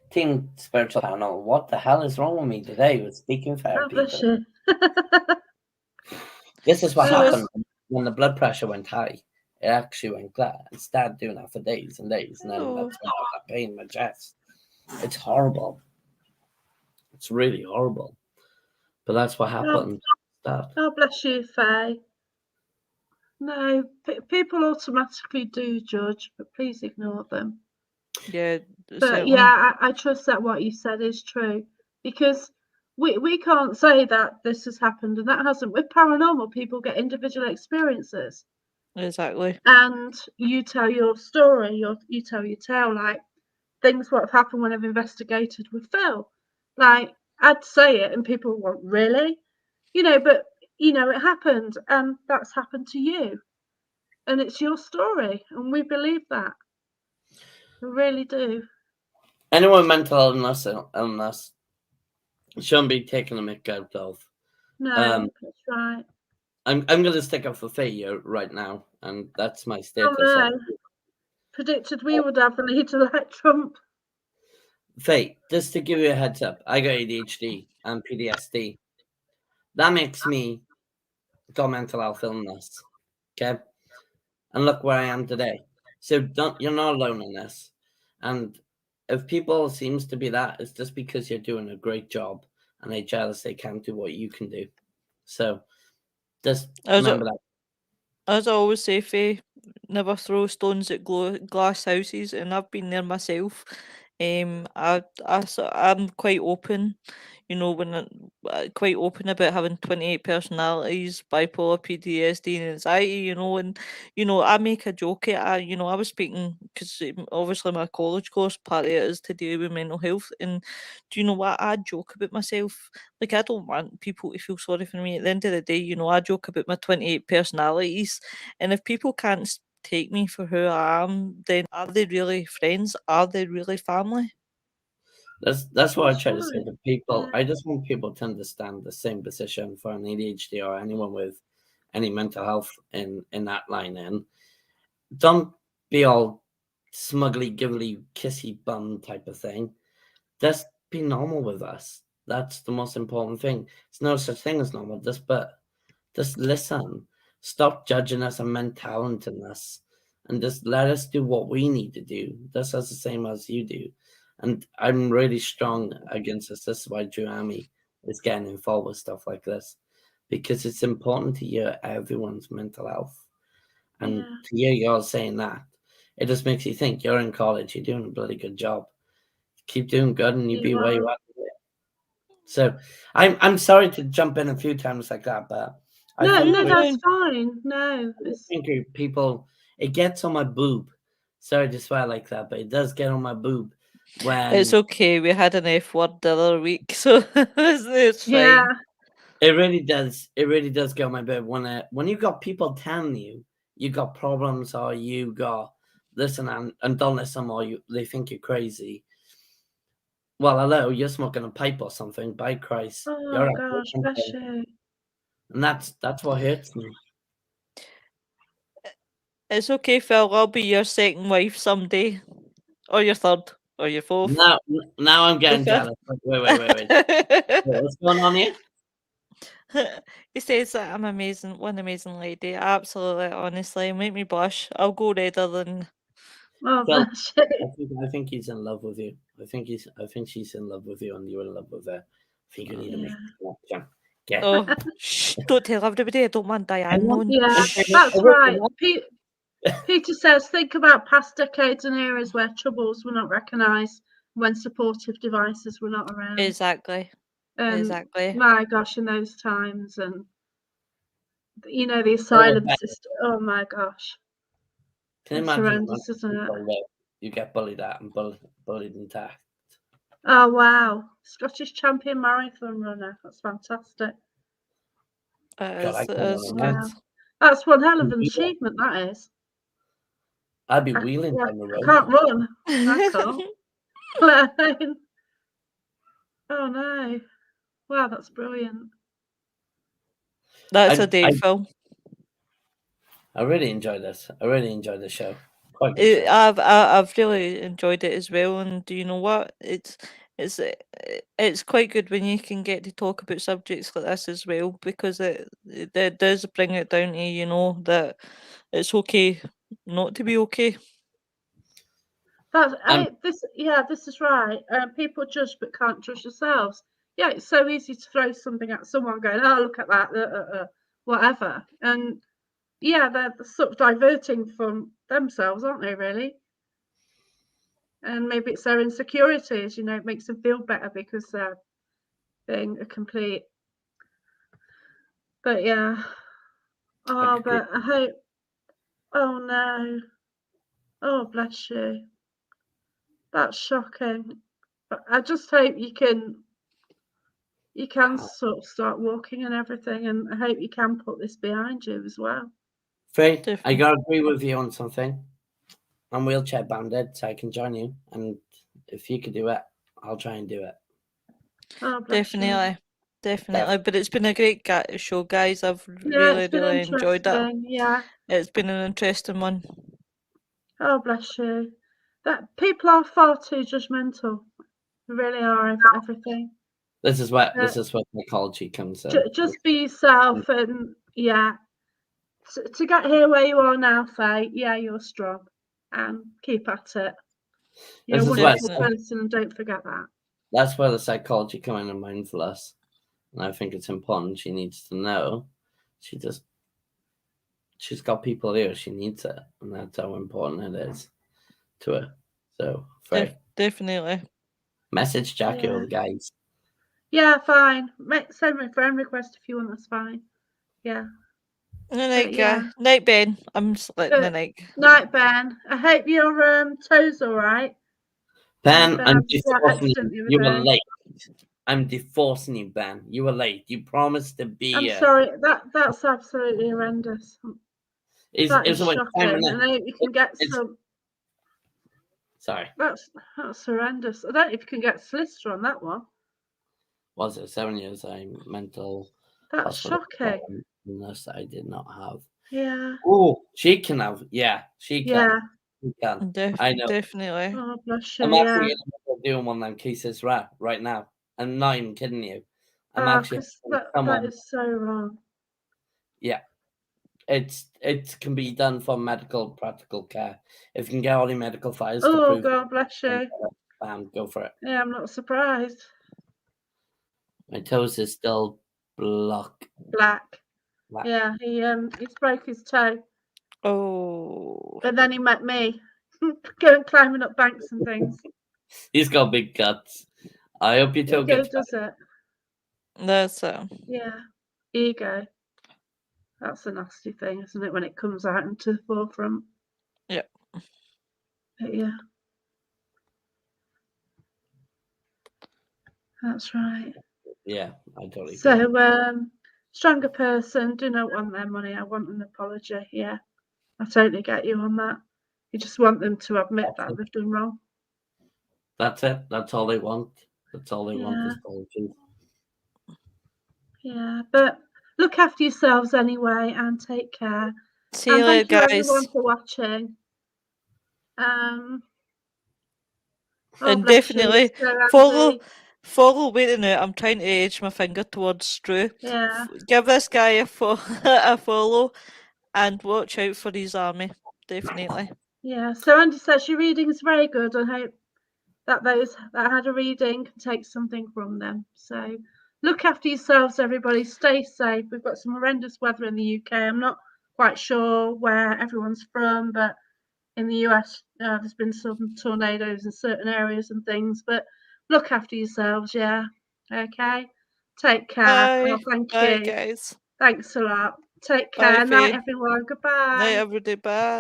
Team Spiritual Panel. What the hell is wrong with me today with speaking fair, oh bless Peter? you. This is what So happened when the blood pressure went high. It actually went flat. It started doing that for days and days, and then Oh. that's when I got that pain in my chest. It's horrible. It's really horrible. But that's what happened. That. Oh bless you, Faye. No, people automatically do judge, but please ignore them. Yeah, But certainly. yeah, I trust that what you said is true, because we can't say that this has happened and that hasn't. With paranormal, people get individual experiences, Exactly. and you tell your story, you tell your tale, like things what have happened when I've investigated with Phil. Like, I'd say it and people went, really? You know, but you know, it happened and that's happened to you. And it's your story, and we believe that. We really do. Anyone with mental illness shouldn't be taking a mick out of. No, that's right. I'm gonna stick up for failure right now, and that's my Oh status. no. Predicted we would have a leader like Trump. Faye, just to give you a heads up, I got ADHD and PTSD. That makes me got mental health illness. Okay, and look where I am today. So you're not alone in this. And if people seems to be that, it's just because you're doing a great job and they're jealous they can't do what you can do. So just As I, remember that. as I always say, Faye, never throw stones at glass houses, and I've been there myself. I'm quite open, you know, quite open about having 28 personalities, bipolar, PTSD, and anxiety, you know, and I make a joke at, I was speaking because obviously my college course part of it is to do with mental health, and do you know what? I joke about myself. Like, I don't want people to feel sorry for me. At the end of the day, I joke about my 28 personalities, and if people can't take me for who I am, then are they really friends? Are they really family? That's what I That's try to say right. to people. Yeah. I just want people to understand the same position for an ADHD or anyone with any mental health in that line. And don't be all smugly, giggly, kissy bum type of thing. Just be normal with us. That's the most important thing. It's no such thing as normal. Just listen. Stop judging us and mentaling us, and just let us do what we need to do. That's as the same as you do. And I'm really strong against this. This is why Drew Army is getting involved with stuff like this, because it's important to hear everyone's mental health. And Yeah. to hear you all saying that, it just makes you think you're in college, you're doing a bloody good job. Keep doing good, and you be You where you are. are. So I'm sorry to jump in a few times like that, but I No, think no, You're we that's fine. fine. No, I it's think people it gets on my boob. Sorry to swear like that, but it does get on my boob It's when okay. We had an F word the other week, so it's yeah. fine. it really does. It really does get on my boob when you got people telling you got problems or you got listen and don't listen or they think you're crazy. Well, hello, you're smoking a pipe or something. By Christ, you're Oh out doing gosh, bless something, you. and that's what hurts me. It's okay, Phil. I'll be your second wife someday, or your third, or your fourth. Now I'm Your getting fifth. jealous. Wait. What's going on here? He says that I'm amazing, one amazing lady. Absolutely, honestly, make me blush. I'll go redder than. Oh Phil, bless you. I think he's in love with you. I think she's in love with you, and you're in love with her. I think you need to Yeah. make the connection. Get. Oh, shh! Don't tell everybody. I don't want I Diane want. knowing. Yeah, I that's want right. Peter says, think about past decades and eras where troubles were not recognised when supportive devices were not around. Exactly. And Exactly. my gosh, in those times, and the All the asylum better. system. Oh my gosh, Can you it's imagine horrendous, isn't it? people that you get bullied at and bullied and attacked? Oh wow, Scottish champion marathon runner. That's fantastic. God, I It can't is even good. Wow, that's one hell of an imagine that. achievement. That is. I'd be wheeling down the I road. can't run. I can't. Oh no! Wow, that's brilliant. That's a I, day, I, Phil. I really enjoy this. I really enjoy the show. Quite good show. I've really enjoyed it as well, and do you know what? It's quite good when you can get to talk about subjects like this as well, because it does bring it down to that it's okay not to be okay. That's Um, this is right. People judge but can't judge themselves. Yeah, it's so easy to throw something at someone, going, "Oh, look at that," whatever, and yeah, they're sort of diverting from themselves, aren't they? Really, and maybe it's their insecurities. It makes them feel better because they're being a complete. But yeah, I oh, agree. but I hope. Oh no! Oh, bless you. That's shocking. But I just hope you can sort of start walking and everything, and I hope you can put this behind you as well. Faye, I Definitely, gotta agree with you on something. I'm wheelchair bounded, so I can join you. And if you could do it, I'll try and do it. Oh, bless you. definitely, definitely. But it's been a great show, guys. I've Yeah, really, it's been really enjoyed it. interesting. Yeah. It's been an interesting one. Oh, bless you. That people are far too judgmental. They really are over everything. This is where Uh, psychology comes in. just be yourself, and yeah, to get here where you are now, Faye. Yeah, you're strong, and keep at it. You're This a is where wonderful person, and don't forget that. that's where the psychology come in and mindfulness. And I think it's important. She needs to know. She's got people here. She needs it, and that's how important it is to her. So, Faye, Definitely. message Jackie or Yeah. the guys. Yeah, fine. Send me a friend request if you want. That's fine. Yeah, Night, but yeah. Night, Ben. I'm slitting the But night. night, Ben. I hope your toes all right. Ben, Ben I'm had a slight divorcing accident you. the You were other day. late. I'm divorcing you, Ben. You were late. You promised to be I'm here. sorry. That's absolutely horrendous. That It is was a waste of time, shocking. innit? And I hope you can get It's some. sorry. That's horrendous. I don't know if you can get solicitor on that one. Was it 7 years? I'm mental That's hospital shocking. illness that I did not have. Yeah. Oh, she can have. Yeah, she can. Yeah. She can. I know. Definitely. Oh, bless you. I'm Yeah. actually doing one of them cases right now. I'm not even kidding you. I'm Oh, actually because having that someone. is so wrong. Yeah, it can be done for medical practical care. If you can get all the medical files to Oh, prove, God bless you. bam, go for it. Yeah, I'm not surprised. My toes is still black. Black. Yeah, he's broke his toe, Oh, but then he met me, going climbing up banks and things. He's got big guts. I hope your toe Ego gets does better. it. that's it. Yeah, ego. That's a nasty thing, isn't it, when it comes out into the forefront? Yeah. But yeah, that's right. Yeah, I totally agree. So, stronger person, do not want their money. I want an apology. Yeah, I totally get you on that. You just want them to admit that they've done wrong. That's it. That's all they want. That's all they want Yeah, is apologies. yeah. But look after yourselves anyway, and take care. See you And later, thank you everyone guys. for watching. Um, oh And bless you, definitely Sir follow, Andy. wait a minute, I'm trying to edge my finger towards Drew. Yeah, Give this guy a follow and watch out for his army. Definitely. yeah. So Andy says your reading is very good. I hope that those that had a reading can take something from them. So look after yourselves, everybody. Stay safe. We've got some horrendous weather in the UK. I'm not quite sure where everyone's from, but in the US, there's been some tornadoes in certain areas and things. But look after yourselves, yeah. Okay. Take care. Bye. Oh, thank Bye, you. guys. Thanks a lot. Take Bye, care. Night, Faye. everyone. Night, Goodbye. everybody. Bye.